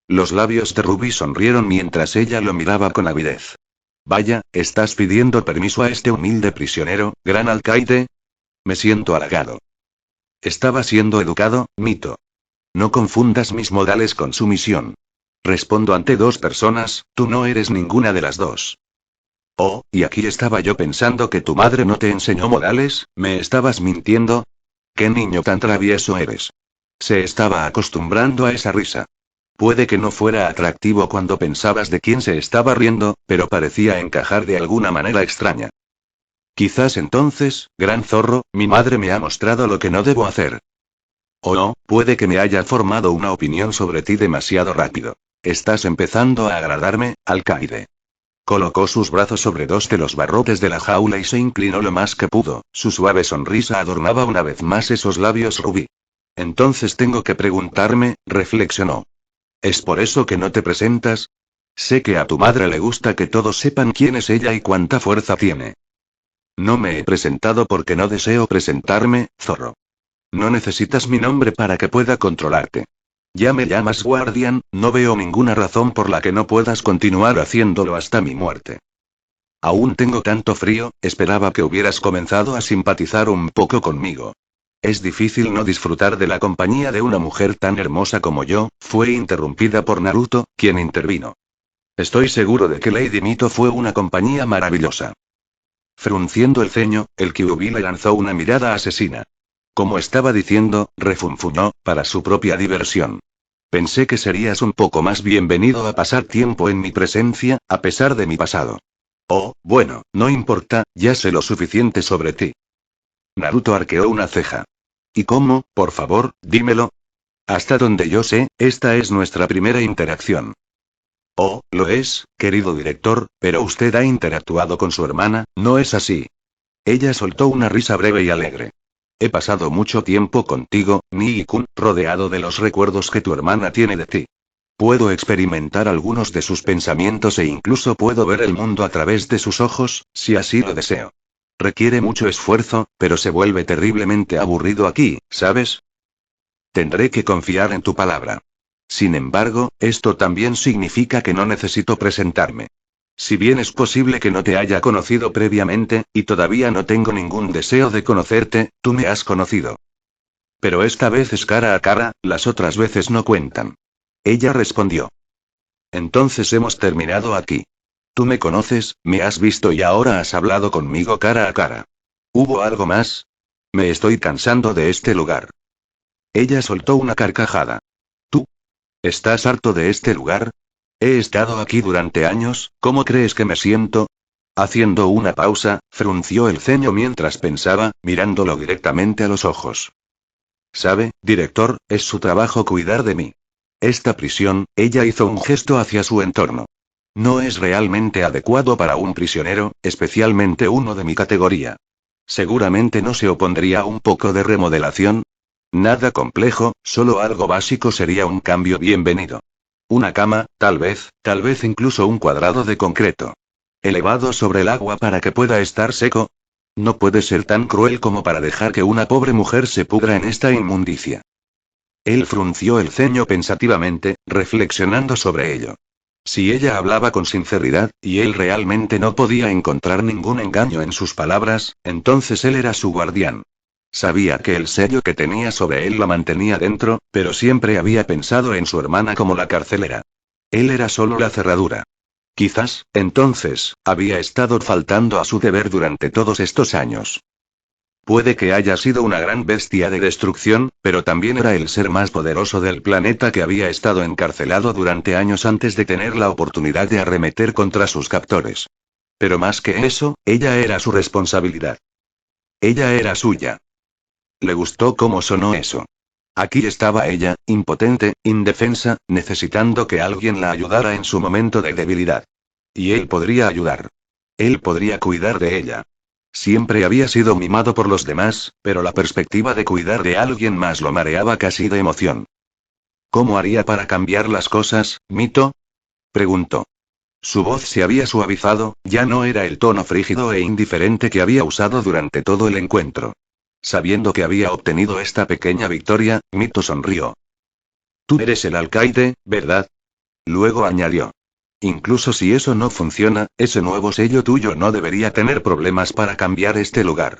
Los labios de Ruby sonrieron mientras ella lo miraba con avidez. Vaya, ¿estás pidiendo permiso a este humilde prisionero, gran alcaide? Me siento halagado. Estaba siendo educado, Mito. No confundas mis modales con su misión. Respondo ante dos personas, tú no eres ninguna de las dos. Oh, y aquí estaba yo pensando que tu madre no te enseñó modales, ¿me estabas mintiendo? ¿Qué niño tan travieso eres? Se estaba acostumbrando a esa risa. Puede que no fuera atractivo cuando pensabas de quién se estaba riendo, pero parecía encajar de alguna manera extraña. Quizás entonces, gran zorro, mi madre me ha mostrado lo que no debo hacer. O no, puede que me haya formado una opinión sobre ti demasiado rápido. Estás empezando a agradarme, alcaide. Colocó sus brazos sobre dos de los barrotes de la jaula y se inclinó lo más que pudo. Su suave sonrisa adornaba una vez más esos labios rubí. Entonces tengo que preguntarme, reflexionó. ¿Es por eso que no te presentas? Sé que a tu madre le gusta que todos sepan quién es ella y cuánta fuerza tiene. No me he presentado porque no deseo presentarme, zorro. No necesitas mi nombre para que pueda controlarte. Ya me llamas guardián, no veo ninguna razón por la que no puedas continuar haciéndolo hasta mi muerte. Aún tengo tanto frío, esperaba que hubieras comenzado a simpatizar un poco conmigo. Es difícil no disfrutar de la compañía de una mujer tan hermosa como yo, fue interrumpida por Naruto, quien intervino. Estoy seguro de que Lady Mito fue una compañía maravillosa. Frunciendo el ceño, el Kyuubi le lanzó una mirada asesina. Como estaba diciendo, refunfuñó, para su propia diversión. Pensé que serías un poco más bienvenido a pasar tiempo en mi presencia, a pesar de mi pasado. Oh, bueno, no importa, ya sé lo suficiente sobre ti. Naruto arqueó una ceja. ¿Y cómo, por favor, dímelo? Hasta donde yo sé, esta es nuestra primera interacción. Oh, lo es, querido director, pero usted ha interactuado con su hermana, ¿no es así? Ella soltó una risa breve y alegre. He pasado mucho tiempo contigo, Nii-kun, rodeado de los recuerdos que tu hermana tiene de ti. Puedo experimentar algunos de sus pensamientos e incluso puedo ver el mundo a través de sus ojos, si así lo deseo. Requiere mucho esfuerzo, pero se vuelve terriblemente aburrido aquí, ¿sabes? Tendré que confiar en tu palabra. Sin embargo, esto también significa que no necesito presentarme. Si bien es posible que no te haya conocido previamente, y todavía no tengo ningún deseo de conocerte, tú me has conocido. Pero esta vez es cara a cara, las otras veces no cuentan. Ella respondió. Entonces hemos terminado aquí. Tú me conoces, me has visto y ahora has hablado conmigo cara a cara. ¿Hubo algo más? Me estoy cansando de este lugar. Ella soltó una carcajada. ¿Tú? ¿Estás harto de este lugar? He estado aquí durante años, ¿cómo crees que me siento? Haciendo una pausa, frunció el ceño mientras pensaba, mirándolo directamente a los ojos. ¿Sabe, director, es su trabajo cuidar de mí? Esta prisión, ella hizo un gesto hacia su entorno. No es realmente adecuado para un prisionero, especialmente uno de mi categoría. Seguramente no se opondría a un poco de remodelación. Nada complejo, solo algo básico sería un cambio bienvenido. Una cama, tal vez incluso un cuadrado de concreto. Elevado sobre el agua para que pueda estar seco. No puede ser tan cruel como para dejar que una pobre mujer se pudra en esta inmundicia. Él frunció el ceño pensativamente, reflexionando sobre ello. Si ella hablaba con sinceridad, y él realmente no podía encontrar ningún engaño en sus palabras, entonces él era su guardián. Sabía que el sello que tenía sobre él la mantenía dentro, pero siempre había pensado en su hermana como la carcelera. Él era solo la cerradura. Quizás, entonces, había estado faltando a su deber durante todos estos años. Puede que haya sido una gran bestia de destrucción, pero también era el ser más poderoso del planeta que había estado encarcelado durante años antes de tener la oportunidad de arremeter contra sus captores. Pero más que eso, ella era su responsabilidad. Ella era suya. Le gustó cómo sonó eso. Aquí estaba ella, impotente, indefensa, necesitando que alguien la ayudara en su momento de debilidad. Y él podría ayudar. Él podría cuidar de ella. Siempre había sido mimado por los demás, pero la perspectiva de cuidar de alguien más lo mareaba casi de emoción. ¿Cómo haría para cambiar las cosas, Mito? Preguntó. Su voz se había suavizado, ya no era el tono frígido e indiferente que había usado durante todo el encuentro. Sabiendo que había obtenido esta pequeña victoria, Mito sonrió. Tú eres el alcaide, ¿verdad? Luego añadió. Incluso si eso no funciona, ese nuevo sello tuyo no debería tener problemas para cambiar este lugar.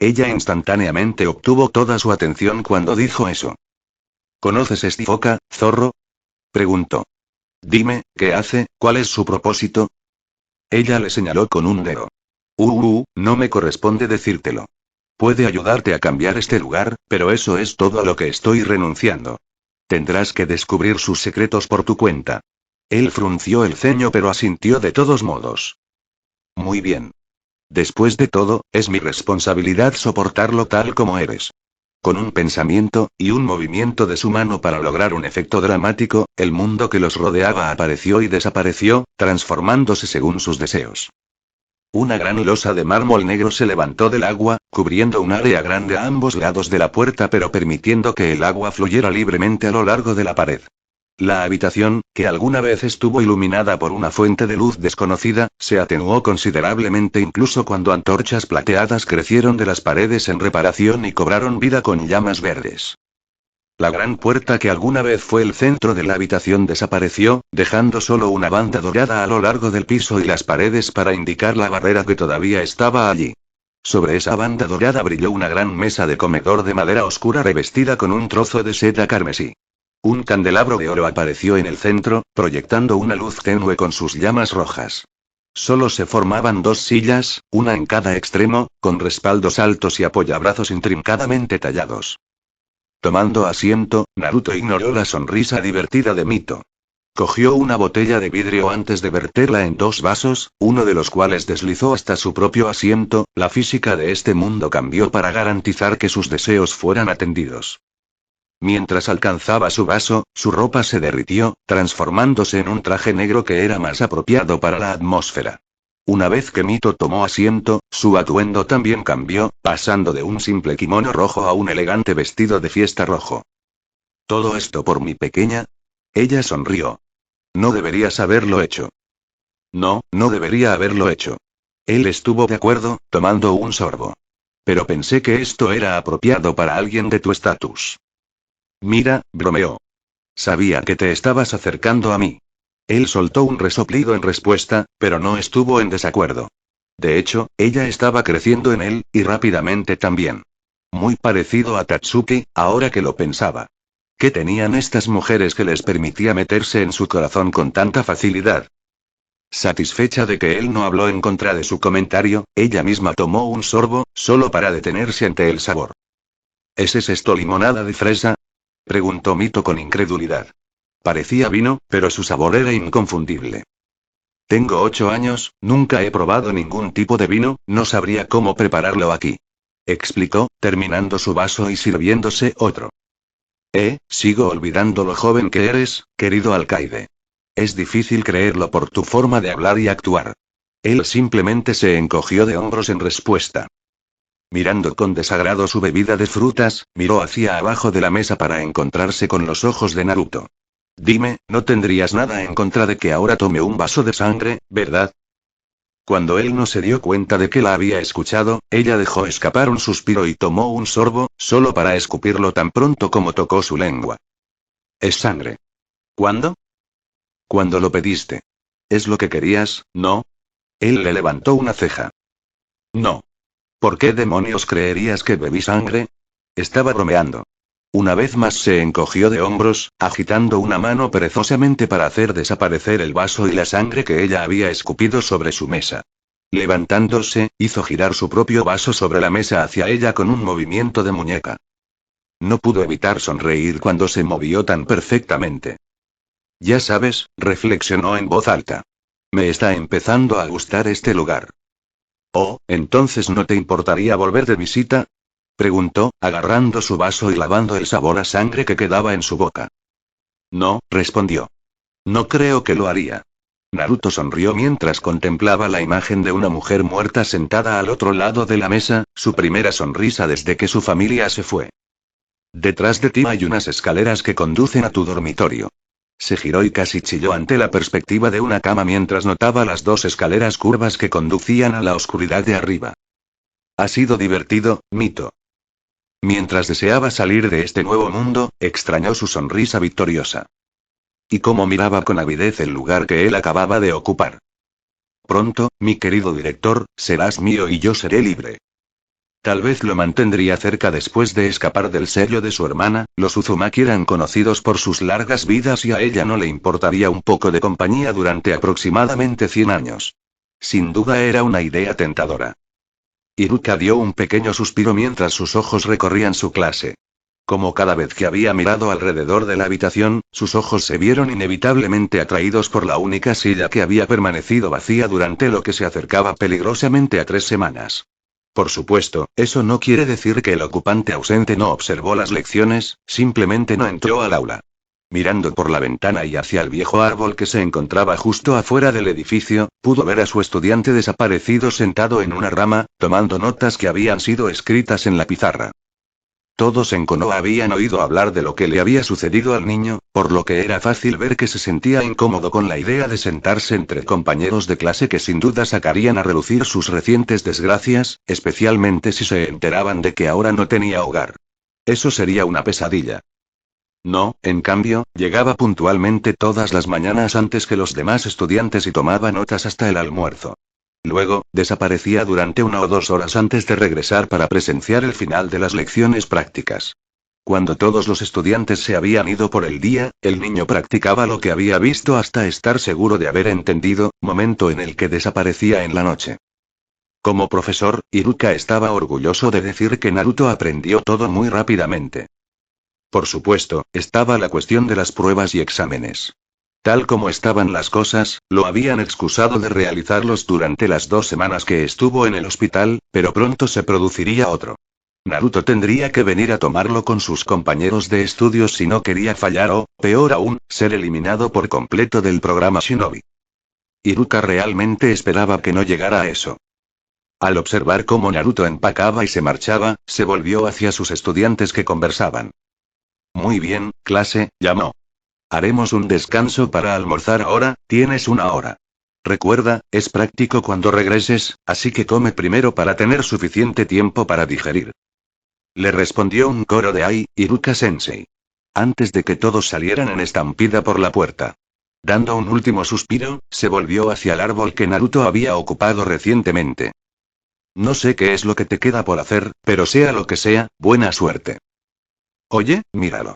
Ella instantáneamente obtuvo toda su atención cuando dijo eso. ¿Conoces este foca, zorro? Preguntó. Dime, ¿qué hace? ¿Cuál es su propósito? Ella le señaló con un dedo. No me corresponde decírtelo. Puede ayudarte a cambiar este lugar, pero eso es todo a lo que estoy renunciando. Tendrás que descubrir sus secretos por tu cuenta. Él frunció el ceño pero asintió de todos modos. Muy bien. Después de todo, es mi responsabilidad soportarlo tal como eres. Con un pensamiento, y un movimiento de su mano para lograr un efecto dramático, el mundo que los rodeaba apareció y desapareció, transformándose según sus deseos. Una gran losa de mármol negro se levantó del agua, cubriendo un área grande a ambos lados de la puerta pero permitiendo que el agua fluyera libremente a lo largo de la pared. La habitación, que alguna vez estuvo iluminada por una fuente de luz desconocida, se atenuó considerablemente incluso cuando antorchas plateadas crecieron de las paredes en reparación y cobraron vida con llamas verdes. La gran puerta que alguna vez fue el centro de la habitación desapareció, dejando solo una banda dorada a lo largo del piso y las paredes para indicar la barrera que todavía estaba allí. Sobre esa banda dorada brilló una gran mesa de comedor de madera oscura revestida con un trozo de seda carmesí. Un candelabro de oro apareció en el centro, proyectando una luz tenue con sus llamas rojas. Solo se formaban 2 sillas, una en cada extremo, con respaldos altos y apoyabrazos intrincadamente tallados. Tomando asiento, Naruto ignoró la sonrisa divertida de Mito. Cogió una botella de vidrio antes de verterla en 2 vasos, uno de los cuales deslizó hasta su propio asiento. La física de este mundo cambió para garantizar que sus deseos fueran atendidos. Mientras alcanzaba su vaso, su ropa se derritió, transformándose en un traje negro que era más apropiado para la atmósfera. Una vez que Mito tomó asiento, su atuendo también cambió, pasando de un simple kimono rojo a un elegante vestido de fiesta rojo. ¿Todo esto por mi pequeña? Ella sonrió. No deberías haberlo hecho. No, no debería haberlo hecho. Él estuvo de acuerdo, tomando un sorbo. Pero pensé que esto era apropiado para alguien de tu estatus. Mira, bromeó. Sabía que te estabas acercando a mí. Él soltó un resoplido en respuesta, pero no estuvo en desacuerdo. De hecho, ella estaba creciendo en él, y rápidamente también. Muy parecido a Tatsuki, ahora que lo pensaba. ¿Qué tenían estas mujeres que les permitía meterse en su corazón con tanta facilidad? Satisfecha de que él no habló en contra de su comentario, ella misma tomó un sorbo, solo para detenerse ante el sabor. ¿Es esto limonada de fresa?, preguntó Mito con incredulidad. Parecía vino, pero su sabor era inconfundible. Tengo 8 años, nunca he probado ningún tipo de vino, no sabría cómo prepararlo aquí. Explicó, terminando su vaso y sirviéndose otro. Sigo olvidando lo joven que eres, querido alcaide. Es difícil creerlo por tu forma de hablar y actuar. Él simplemente se encogió de hombros en respuesta. Mirando con desagrado su bebida de frutas, miró hacia abajo de la mesa para encontrarse con los ojos de Naruto. Dime, no tendrías nada en contra de que ahora tome un vaso de sangre, ¿verdad? Cuando él no se dio cuenta de que la había escuchado, ella dejó escapar un suspiro y tomó un sorbo, solo para escupirlo tan pronto como tocó su lengua. Es sangre. ¿Cuándo? Cuando lo pediste. ¿Es lo que querías, no? Él le levantó una ceja. No. ¿Por qué demonios creerías que bebí sangre? Estaba bromeando. Una vez más se encogió de hombros, agitando una mano perezosamente para hacer desaparecer el vaso y la sangre que ella había escupido sobre su mesa. Levantándose, hizo girar su propio vaso sobre la mesa hacia ella con un movimiento de muñeca. No pudo evitar sonreír cuando se movió tan perfectamente. Ya sabes, reflexionó en voz alta. Me está empezando a gustar este lugar. Oh, ¿entonces no te importaría volver de visita?, preguntó, agarrando su vaso y lavando el sabor a sangre que quedaba en su boca. No, respondió. No creo que lo haría. Naruto sonrió mientras contemplaba la imagen de una mujer muerta sentada al otro lado de la mesa, su primera sonrisa desde que su familia se fue. Detrás de ti hay unas escaleras que conducen a tu dormitorio. Se giró y casi chilló ante la perspectiva de una cama mientras notaba las 2 escaleras curvas que conducían a la oscuridad de arriba. Ha sido divertido, Mito. Mientras deseaba salir de este nuevo mundo, extrañó su sonrisa victoriosa. Y cómo miraba con avidez el lugar que él acababa de ocupar. Pronto, mi querido director, serás mío y yo seré libre. Tal vez lo mantendría cerca después de escapar del sello de su hermana. Los Uzumaki eran conocidos por sus largas vidas y a ella no le importaría un poco de compañía durante aproximadamente 100 años. Sin duda era una idea tentadora. Iruka dio un pequeño suspiro mientras sus ojos recorrían su clase. Como cada vez que había mirado alrededor de la habitación, sus ojos se vieron inevitablemente atraídos por la única silla que había permanecido vacía durante lo que se acercaba peligrosamente a 3 semanas. Por supuesto, eso no quiere decir que el ocupante ausente no observó las lecciones, simplemente no entró al aula. Mirando por la ventana y hacia el viejo árbol que se encontraba justo afuera del edificio, pudo ver a su estudiante desaparecido sentado en una rama, tomando notas que habían sido escritas en la pizarra. Todos en Konoha habían oído hablar de lo que le había sucedido al niño, por lo que era fácil ver que se sentía incómodo con la idea de sentarse entre compañeros de clase que sin duda sacarían a relucir sus recientes desgracias, especialmente si se enteraban de que ahora no tenía hogar. Eso sería una pesadilla. No, en cambio, llegaba puntualmente todas las mañanas antes que los demás estudiantes y tomaba notas hasta el almuerzo. Luego, desaparecía durante 1 o 2 horas antes de regresar para presenciar el final de las lecciones prácticas. Cuando todos los estudiantes se habían ido por el día, el niño practicaba lo que había visto hasta estar seguro de haber entendido, momento en el que desaparecía en la noche. Como profesor, Iruka estaba orgulloso de decir que Naruto aprendió todo muy rápidamente. Por supuesto, estaba la cuestión de las pruebas y exámenes. Tal como estaban las cosas, lo habían excusado de realizarlos durante las 2 semanas que estuvo en el hospital, pero pronto se produciría otro. Naruto tendría que venir a tomarlo con sus compañeros de estudios si no quería fallar o, peor aún, ser eliminado por completo del programa Shinobi. Iruka realmente esperaba que no llegara a eso. Al observar cómo Naruto empacaba y se marchaba, se volvió hacia sus estudiantes que conversaban. Muy bien, clase, llamó. Haremos un descanso para almorzar ahora, tienes 1 hora. Recuerda, es práctico cuando regreses, así que come primero para tener suficiente tiempo para digerir. Le respondió un coro de Ai, Iruka-sensei. Antes de que todos salieran en estampida por la puerta. Dando un último suspiro, se volvió hacia el árbol que Naruto había ocupado recientemente. No sé qué es lo que te queda por hacer, pero sea lo que sea, buena suerte. Oye, míralo.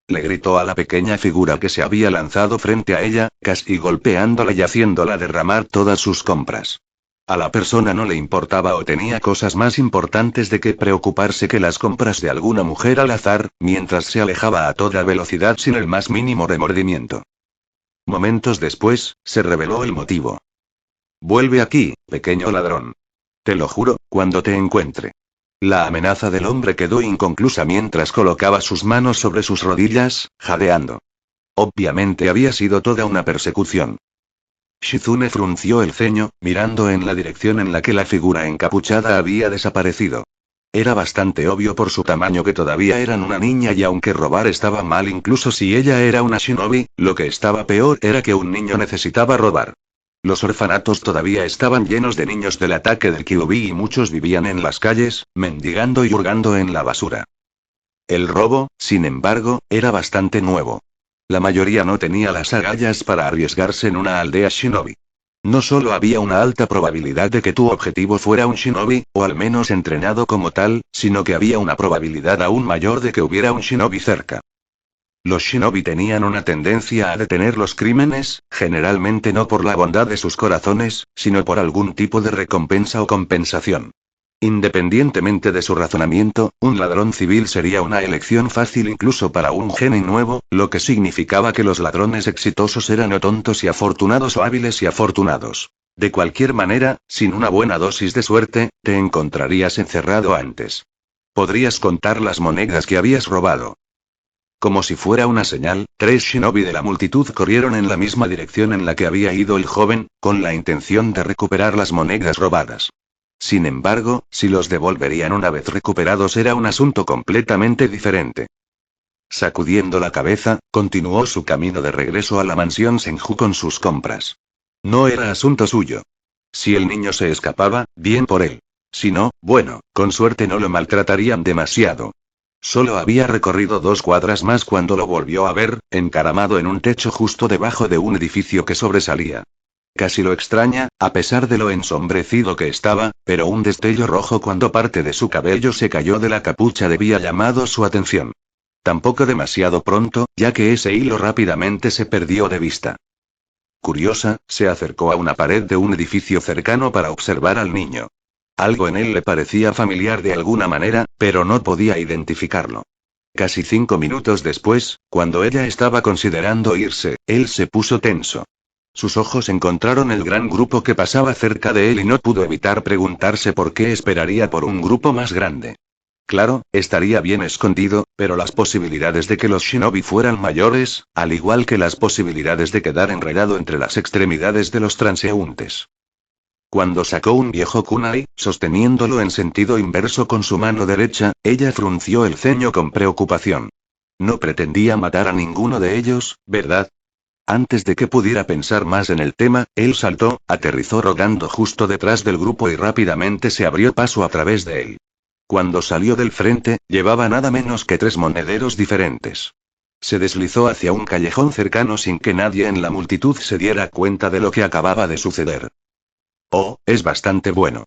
Le gritó a la pequeña figura que se había lanzado frente a ella, casi golpeándola y haciéndola derramar todas sus compras. A la persona no le importaba o tenía cosas más importantes de que preocuparse que las compras de alguna mujer al azar, mientras se alejaba a toda velocidad sin el más mínimo remordimiento. Momentos después, se reveló el motivo. Vuelve aquí, pequeño ladrón. Te lo juro, cuando te encuentre. La amenaza del hombre quedó inconclusa mientras colocaba sus manos sobre sus rodillas, jadeando. Obviamente había sido toda una persecución. Shizune frunció el ceño, mirando en la dirección en la que la figura encapuchada había desaparecido. Era bastante obvio por su tamaño que todavía eran una niña y aunque robar estaba mal incluso si ella era una shinobi, lo que estaba peor era que un niño necesitaba robar. Los orfanatos todavía estaban llenos de niños del ataque del Kyuubi y muchos vivían en las calles, mendigando y hurgando en la basura. El robo, sin embargo, era bastante nuevo. La mayoría no tenía las agallas para arriesgarse en una aldea shinobi. No solo había una alta probabilidad de que tu objetivo fuera un shinobi, o al menos entrenado como tal, sino que había una probabilidad aún mayor de que hubiera un shinobi cerca. Los shinobi tenían una tendencia a detener los crímenes, generalmente no por la bondad de sus corazones, sino por algún tipo de recompensa o compensación. Independientemente de su razonamiento, un ladrón civil sería una elección fácil incluso para un genin nuevo, lo que significaba que los ladrones exitosos eran o tontos y afortunados o hábiles y afortunados. De cualquier manera, sin una buena dosis de suerte, te encontrarías encerrado antes. Podrías contar las monedas que habías robado. Como si fuera una señal, 3 shinobi de la multitud corrieron en la misma dirección en la que había ido el joven, con la intención de recuperar las monedas robadas. Sin embargo, si los devolverían una vez recuperados era un asunto completamente diferente. Sacudiendo la cabeza, continuó su camino de regreso a la mansión Senju con sus compras. No era asunto suyo. Si el niño se escapaba, bien por él. Si no, bueno, con suerte no lo maltratarían demasiado. Solo había recorrido 2 cuadras más cuando lo volvió a ver, encaramado en un techo justo debajo de un edificio que sobresalía. Casi lo extraña, a pesar de lo ensombrecido que estaba, pero un destello rojo cuando parte de su cabello se cayó de la capucha había llamado su atención. Tampoco demasiado pronto, ya que ese hilo rápidamente se perdió de vista. Curiosa, se acercó a una pared de un edificio cercano para observar al niño. Algo en él le parecía familiar de alguna manera, pero no podía identificarlo. Casi 5 minutos después, cuando ella estaba considerando irse, él se puso tenso. Sus ojos encontraron el gran grupo que pasaba cerca de él y no pudo evitar preguntarse por qué esperaría por un grupo más grande. Claro, estaría bien escondido, pero las posibilidades de que los shinobi fueran mayores, al igual que las posibilidades de quedar enredado entre las extremidades de los transeúntes. Cuando sacó un viejo kunai, sosteniéndolo en sentido inverso con su mano derecha, ella frunció el ceño con preocupación. No pretendía matar a ninguno de ellos, ¿verdad? Antes de que pudiera pensar más en el tema, él saltó, aterrizó rodando justo detrás del grupo y rápidamente se abrió paso a través de él. Cuando salió del frente, llevaba nada menos que 3 monederos diferentes. Se deslizó hacia un callejón cercano sin que nadie en la multitud se diera cuenta de lo que acababa de suceder. Oh, es bastante bueno.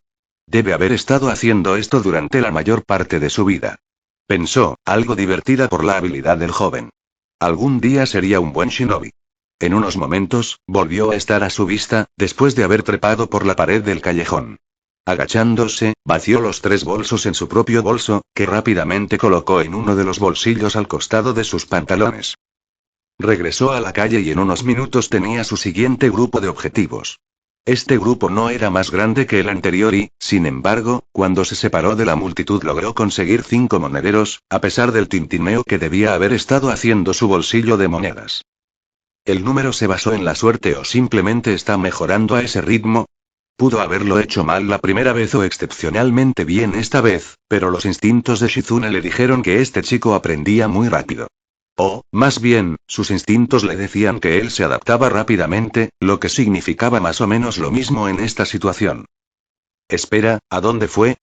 Debe haber estado haciendo esto durante la mayor parte de su vida. Pensó, algo divertida por la habilidad del joven. Algún día sería un buen shinobi. En unos momentos, volvió a estar a su vista, después de haber trepado por la pared del callejón. Agachándose, vació los 3 bolsos en su propio bolso, que rápidamente colocó en uno de los bolsillos al costado de sus pantalones. Regresó a la calle y en unos minutos tenía su siguiente grupo de objetivos. Este grupo no era más grande que el anterior y, sin embargo, cuando se separó de la multitud logró conseguir 5 monederos, a pesar del tintineo que debía haber estado haciendo su bolsillo de monedas. ¿El número se basó en la suerte o simplemente está mejorando a ese ritmo? Pudo haberlo hecho mal la primera vez o excepcionalmente bien esta vez, pero los instintos de Shizune le dijeron que este chico aprendía muy rápido. O, más bien, sus instintos le decían que él se adaptaba rápidamente, lo que significaba más o menos lo mismo en esta situación. Espera, ¿a dónde fue?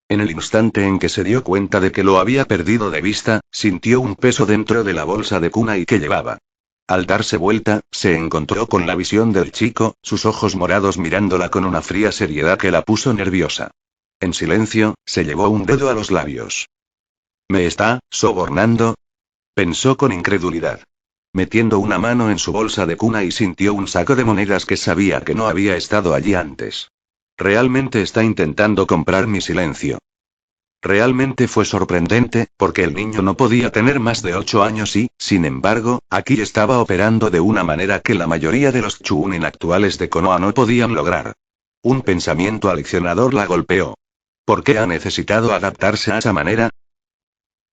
En el instante en que se dio cuenta de que lo había perdido de vista, sintió un peso dentro de la bolsa de kunai que llevaba. Al darse vuelta, se encontró con la visión del chico, sus ojos morados mirándola con una fría seriedad que la puso nerviosa. En silencio, se llevó un dedo a los labios. ¿Me está sobornando?, pensó con incredulidad. Metiendo una mano en su bolsa de kunai sintió un saco de monedas que sabía que no había estado allí antes. Realmente está intentando comprar mi silencio. Realmente fue sorprendente, porque el niño no podía tener más de 8 años y, sin embargo, aquí estaba operando de una manera que la mayoría de los chunin actuales de Konoha no podían lograr. Un pensamiento aleccionador la golpeó. ¿Por qué ha necesitado adaptarse a esa manera?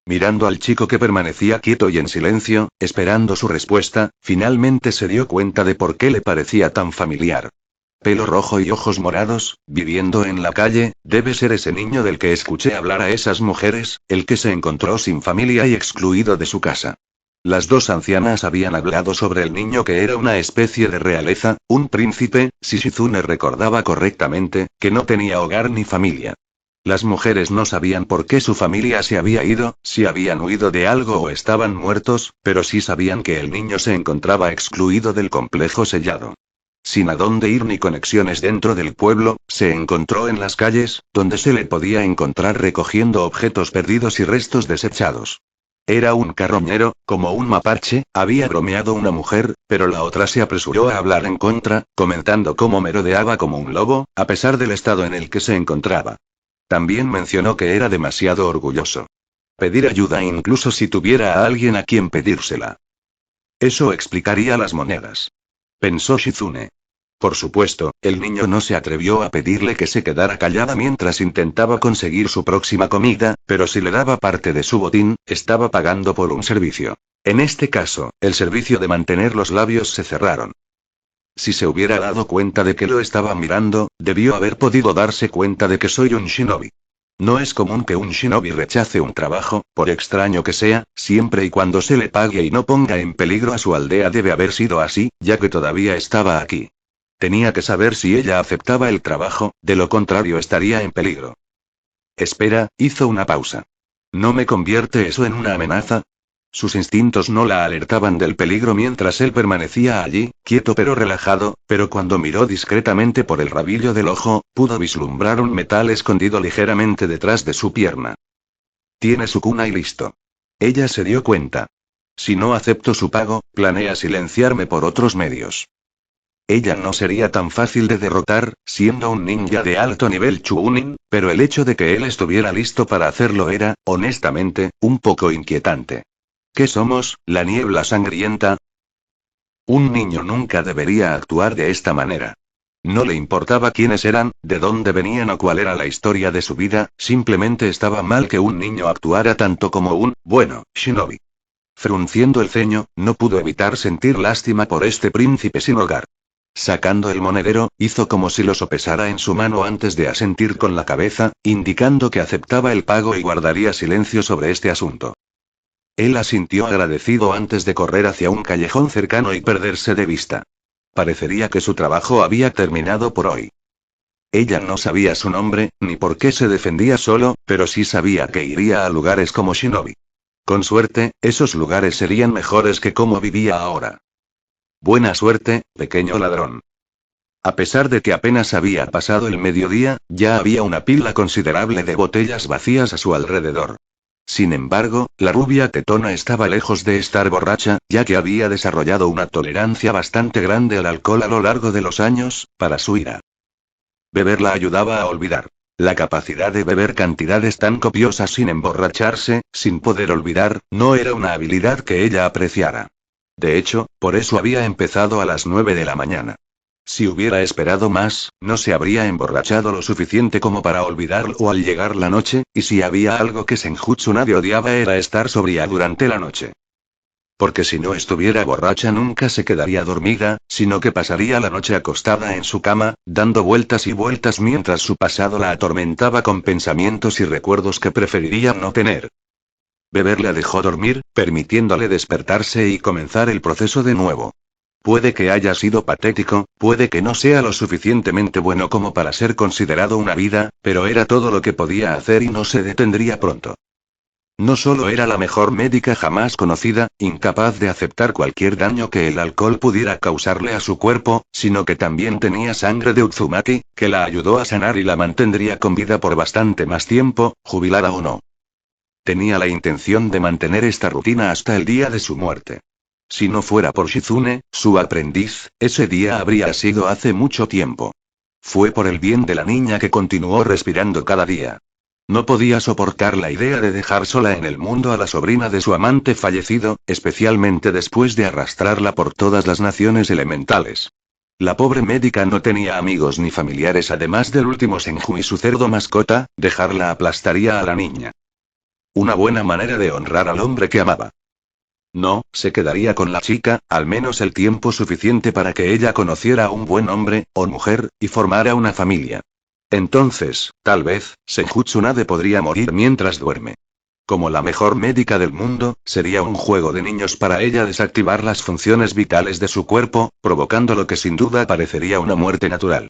Mirando al chico que permanecía quieto y en silencio, esperando su respuesta, finalmente se dio cuenta de por qué le parecía tan familiar. Pelo rojo y ojos morados, viviendo en la calle, debe ser ese niño del que escuché hablar a esas mujeres, el que se encontró sin familia y excluido de su casa. Las 2 ancianas habían hablado sobre el niño que era una especie de realeza, un príncipe, si Shizune recordaba correctamente, que no tenía hogar ni familia. Las mujeres no sabían por qué su familia se había ido, si habían huido de algo o estaban muertos, pero sí sabían que el niño se encontraba excluido del complejo sellado. Sin a dónde ir ni conexiones dentro del pueblo, se encontró en las calles, donde se le podía encontrar recogiendo objetos perdidos y restos desechados. Era un carroñero, como un mapache, había bromeado una mujer, pero la otra se apresuró a hablar en contra, comentando cómo merodeaba como un lobo, a pesar del estado en el que se encontraba. También mencionó que era demasiado orgulloso. Pedir ayuda incluso si tuviera a alguien a quien pedírsela. Eso explicaría las monedas. Pensó Shizune. Por supuesto, el niño no se atrevió a pedirle que se quedara callada mientras intentaba conseguir su próxima comida, pero si le daba parte de su botín, estaba pagando por un servicio. En este caso, el servicio de mantener los labios se cerraron. Si se hubiera dado cuenta de que lo estaba mirando, debió haber podido darse cuenta de que soy un shinobi. No es común que un shinobi rechace un trabajo, por extraño que sea, siempre y cuando se le pague y no ponga en peligro a su aldea. Debe haber sido así, ya que todavía estaba aquí. Tenía que saber si ella aceptaba el trabajo, de lo contrario estaría en peligro. Espera, hizo una pausa. ¿No me convierte eso en una amenaza? Sus instintos no la alertaban del peligro mientras él permanecía allí, quieto pero relajado, pero cuando miró discretamente por el rabillo del ojo, pudo vislumbrar un metal escondido ligeramente detrás de su pierna. Tiene su kunai listo. Ella se dio cuenta. Si no acepto su pago, planea silenciarme por otros medios. Ella no sería tan fácil de derrotar, siendo un ninja de alto nivel Chunin, pero el hecho de que él estuviera listo para hacerlo era, honestamente, un poco inquietante. ¿Qué somos, la niebla sangrienta? Un niño nunca debería actuar de esta manera. No le importaba quiénes eran, de dónde venían o cuál era la historia de su vida, simplemente estaba mal que un niño actuara tanto como un, bueno, shinobi. Frunciendo el ceño, no pudo evitar sentir lástima por este príncipe sin hogar. Sacando el monedero, hizo como si lo sopesara en su mano antes de asentir con la cabeza, indicando que aceptaba el pago y guardaría silencio sobre este asunto. Él asintió agradecido antes de correr hacia un callejón cercano y perderse de vista. Parecería que su trabajo había terminado por hoy. Ella no sabía su nombre, ni por qué se defendía solo, pero sí sabía que iría a lugares como Shinobi. Con suerte, esos lugares serían mejores que como vivía ahora. Buena suerte, pequeño ladrón. A pesar de que apenas había pasado el mediodía, ya había una pila considerable de botellas vacías a su alrededor. Sin embargo, la rubia tetona estaba lejos de estar borracha, ya que había desarrollado una tolerancia bastante grande al alcohol a lo largo de los años, para su ira. Beber la ayudaba a olvidar. La capacidad de beber cantidades tan copiosas sin emborracharse, sin poder olvidar, no era una habilidad que ella apreciara. De hecho, por eso había empezado a las 9 de la mañana. Si hubiera esperado más, no se habría emborrachado lo suficiente como para olvidarlo al llegar la noche, y si había algo que Senju Tsunade odiaba era estar sobria durante la noche. Porque si no estuviera borracha nunca se quedaría dormida, sino que pasaría la noche acostada en su cama, dando vueltas y vueltas mientras su pasado la atormentaba con pensamientos y recuerdos que preferiría no tener. Beber la dejó dormir, permitiéndole despertarse y comenzar el proceso de nuevo. Puede que haya sido patético, puede que no sea lo suficientemente bueno como para ser considerado una vida, pero era todo lo que podía hacer y no se detendría pronto. No solo era la mejor médica jamás conocida, incapaz de aceptar cualquier daño que el alcohol pudiera causarle a su cuerpo, sino que también tenía sangre de Uzumaki, que la ayudó a sanar y la mantendría con vida por bastante más tiempo, jubilada o no. Tenía la intención de mantener esta rutina hasta el día de su muerte. Si no fuera por Shizune, su aprendiz, ese día habría sido hace mucho tiempo. Fue por el bien de la niña que continuó respirando cada día. No podía soportar la idea de dejar sola en el mundo a la sobrina de su amante fallecido, especialmente después de arrastrarla por todas las naciones elementales. La pobre médica no tenía amigos ni familiares además del último Senju y su cerdo mascota, dejarla aplastaría a la niña. Una buena manera de honrar al hombre que amaba. No, se quedaría con la chica, al menos el tiempo suficiente para que ella conociera a un buen hombre, o mujer, y formara una familia. Entonces, tal vez, Senju Tsunade podría morir mientras duerme. Como la mejor médica del mundo, sería un juego de niños para ella desactivar las funciones vitales de su cuerpo, provocando lo que sin duda parecería una muerte natural.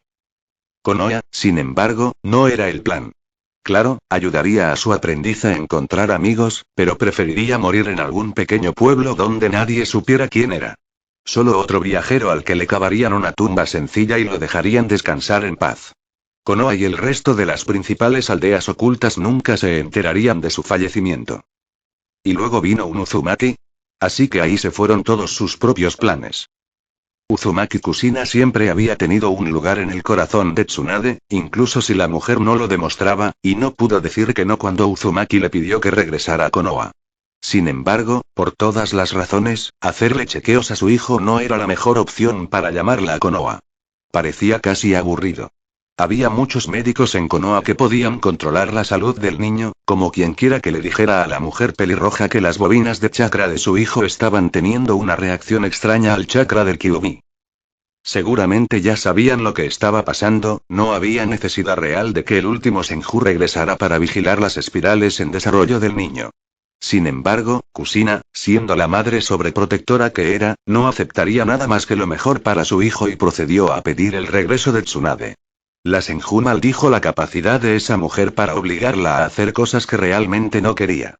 Konoha, sin embargo, no era el plan. Claro, ayudaría a su aprendiz a encontrar amigos, pero preferiría morir en algún pequeño pueblo donde nadie supiera quién era. Solo otro viajero al que le cavarían una tumba sencilla y lo dejarían descansar en paz. Konoha y el resto de las principales aldeas ocultas nunca se enterarían de su fallecimiento. Y luego vino un Uzumaki. Así que ahí se fueron todos sus propios planes. Uzumaki Kushina siempre había tenido un lugar en el corazón de Tsunade, incluso si la mujer no lo demostraba, y no pudo decir que no cuando Uzumaki le pidió que regresara a Konoha. Sin embargo, por todas las razones, hacerle chequeos a su hijo no era la mejor opción para llamarla a Konoha. Parecía casi aburrido. Había muchos médicos en Konoha que podían controlar la salud del niño, como quienquiera que le dijera a la mujer pelirroja que las bobinas de chakra de su hijo estaban teniendo una reacción extraña al chakra del Kyuubi. Seguramente ya sabían lo que estaba pasando, no había necesidad real de que el último Senju regresara para vigilar las espirales en desarrollo del niño. Sin embargo, Kushina, siendo la madre sobreprotectora que era, no aceptaría nada más que lo mejor para su hijo y procedió a pedir el regreso de Tsunade. La Senju maldijo la capacidad de esa mujer para obligarla a hacer cosas que realmente no quería.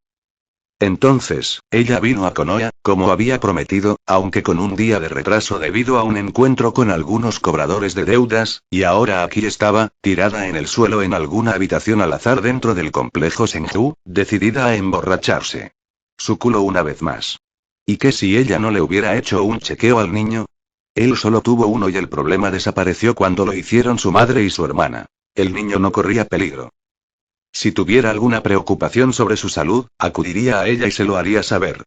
Entonces, ella vino a Konoha, como había prometido, aunque con un día de retraso debido a un encuentro con algunos cobradores de deudas, y ahora aquí estaba, tirada en el suelo en alguna habitación al azar dentro del complejo Senju, decidida a emborracharse. Su culo una vez más. ¿Y qué si ella no le hubiera hecho un chequeo al niño? Él solo tuvo uno y el problema desapareció cuando lo hicieron su madre y su hermana. El niño no corría peligro. Si tuviera alguna preocupación sobre su salud, acudiría a ella y se lo haría saber.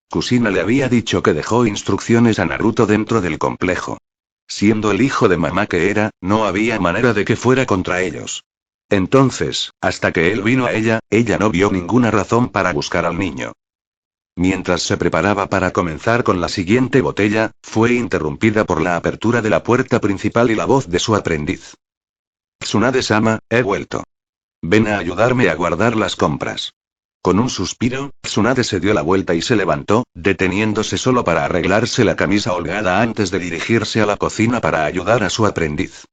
Kusina le había dicho que dejó instrucciones a Naruto dentro del complejo. Siendo el hijo de mamá que era, no había manera de que fuera contra ellos. Entonces, hasta que él vino a ella no vio ninguna razón para buscar al niño. Mientras se preparaba para comenzar con la siguiente botella, fue interrumpida por la apertura de la puerta principal y la voz de su aprendiz. Tsunade-sama, he vuelto. Ven a ayudarme a guardar las compras. Con un suspiro, Tsunade se dio la vuelta y se levantó, deteniéndose solo para arreglarse la camisa holgada antes de dirigirse a la cocina para ayudar a su aprendiz.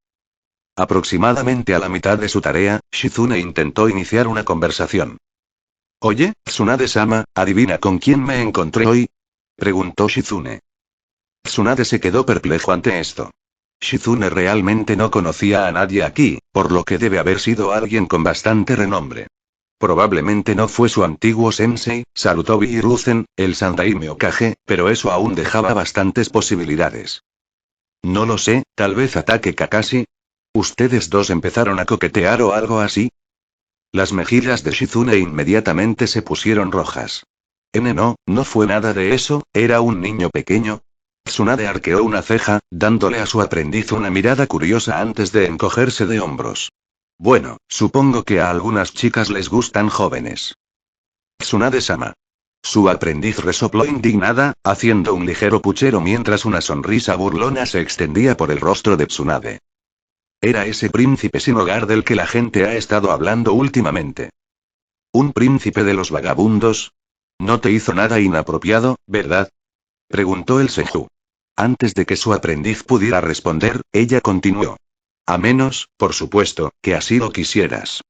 Aproximadamente a la mitad de su tarea, Shizune intentó iniciar una conversación. Oye, Tsunade-sama, ¿adivina con quién me encontré hoy? Preguntó Shizune. Tsunade se quedó perplejo ante esto. Shizune realmente no conocía a nadie aquí, por lo que debe haber sido alguien con bastante renombre. Probablemente no fue su antiguo sensei, Sarutobi Hiruzen, el Sandaime Hokage, pero eso aún dejaba bastantes posibilidades. No lo sé, tal vez ataque Kakashi. ¿Ustedes dos empezaron a coquetear o algo así? Las mejillas de Shizune inmediatamente se pusieron rojas. No fue nada de eso, era un niño pequeño. Tsunade arqueó una ceja, dándole a su aprendiz una mirada curiosa antes de encogerse de hombros. Bueno, supongo que a algunas chicas les gustan jóvenes. Tsunade-sama. Su aprendiz resopló indignada, haciendo un ligero puchero mientras una sonrisa burlona se extendía por el rostro de Tsunade. Era ese príncipe sin hogar del que la gente ha estado hablando últimamente. ¿Un príncipe de los vagabundos? No te hizo nada inapropiado, ¿verdad? Preguntó el Senju. Antes de que su aprendiz pudiera responder, ella continuó. A menos, por supuesto, que así lo quisieras.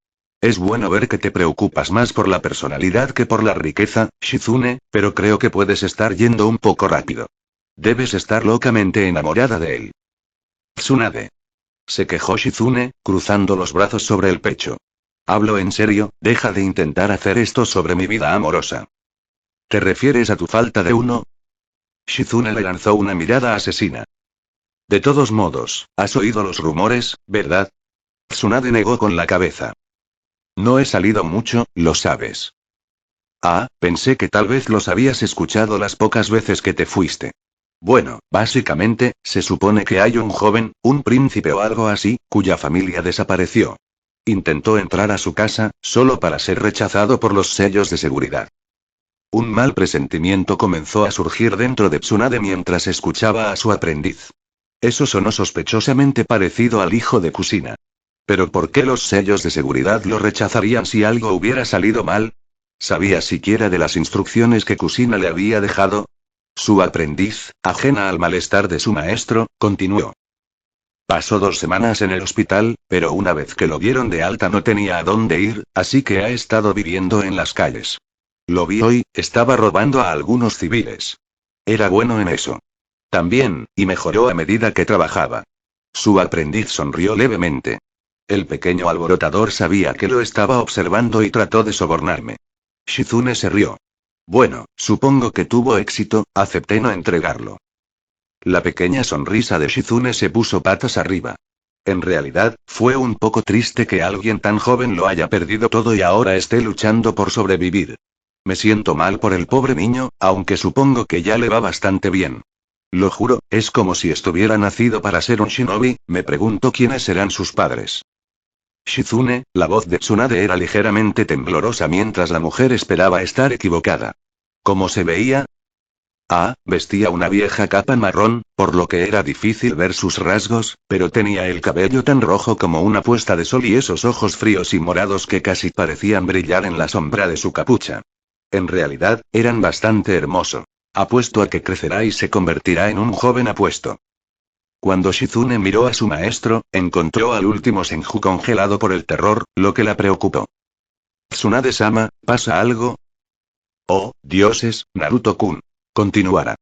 Es bueno ver que te preocupas más por la personalidad que por la riqueza, Shizune, pero creo que puedes estar yendo un poco rápido. Debes estar locamente enamorada de él. Tsunade. Se quejó Shizune, cruzando los brazos sobre el pecho. Hablo en serio, deja de intentar hacer esto sobre mi vida amorosa. ¿Te refieres a tu falta de uno? Shizune le lanzó una mirada asesina. De todos modos, has oído los rumores, ¿verdad? Tsunade negó con la cabeza. No he salido mucho, lo sabes. Ah, pensé que tal vez los habías escuchado las pocas veces que te fuiste. Bueno, básicamente, se supone que hay un joven, un príncipe o algo así, cuya familia desapareció. Intentó entrar a su casa, solo para ser rechazado por los sellos de seguridad. Un mal presentimiento comenzó a surgir dentro de Tsunade mientras escuchaba a su aprendiz. Eso sonó sospechosamente parecido al hijo de Kusina. ¿Pero por qué los sellos de seguridad lo rechazarían si algo hubiera salido mal? ¿Sabía siquiera de las instrucciones que Kusina le había dejado? Su aprendiz, ajena al malestar de su maestro, continuó. Pasó 2 semanas en el hospital, pero una vez que lo dieron de alta no tenía a dónde ir, así que ha estado viviendo en las calles. Lo vi hoy, estaba robando a algunos civiles. Era bueno en eso. También, y mejoró a medida que trabajaba. Su aprendiz sonrió levemente. El pequeño alborotador sabía que lo estaba observando y trató de sobornarme. Shizune se rió. Bueno, supongo que tuvo éxito, acepté no entregarlo. La pequeña sonrisa de Shizune se puso patas arriba. En realidad, fue un poco triste que alguien tan joven lo haya perdido todo y ahora esté luchando por sobrevivir. Me siento mal por el pobre niño, aunque supongo que ya le va bastante bien. Lo juro, es como si estuviera nacido para ser un shinobi, me pregunto quiénes serán sus padres. Shizune, la voz de Tsunade era ligeramente temblorosa mientras la mujer esperaba estar equivocada. ¿Cómo se veía? Ah, vestía una vieja capa marrón, por lo que era difícil ver sus rasgos, pero tenía el cabello tan rojo como una puesta de sol y esos ojos fríos y morados que casi parecían brillar en la sombra de su capucha. En realidad, eran bastante hermoso. Apuesto a que crecerá y se convertirá en un joven apuesto. Cuando Shizune miró a su maestro, encontró al último Senju congelado por el terror, lo que la preocupó. Tsunade-sama, ¿pasa algo? Oh, dioses, Naruto-kun. Continuará.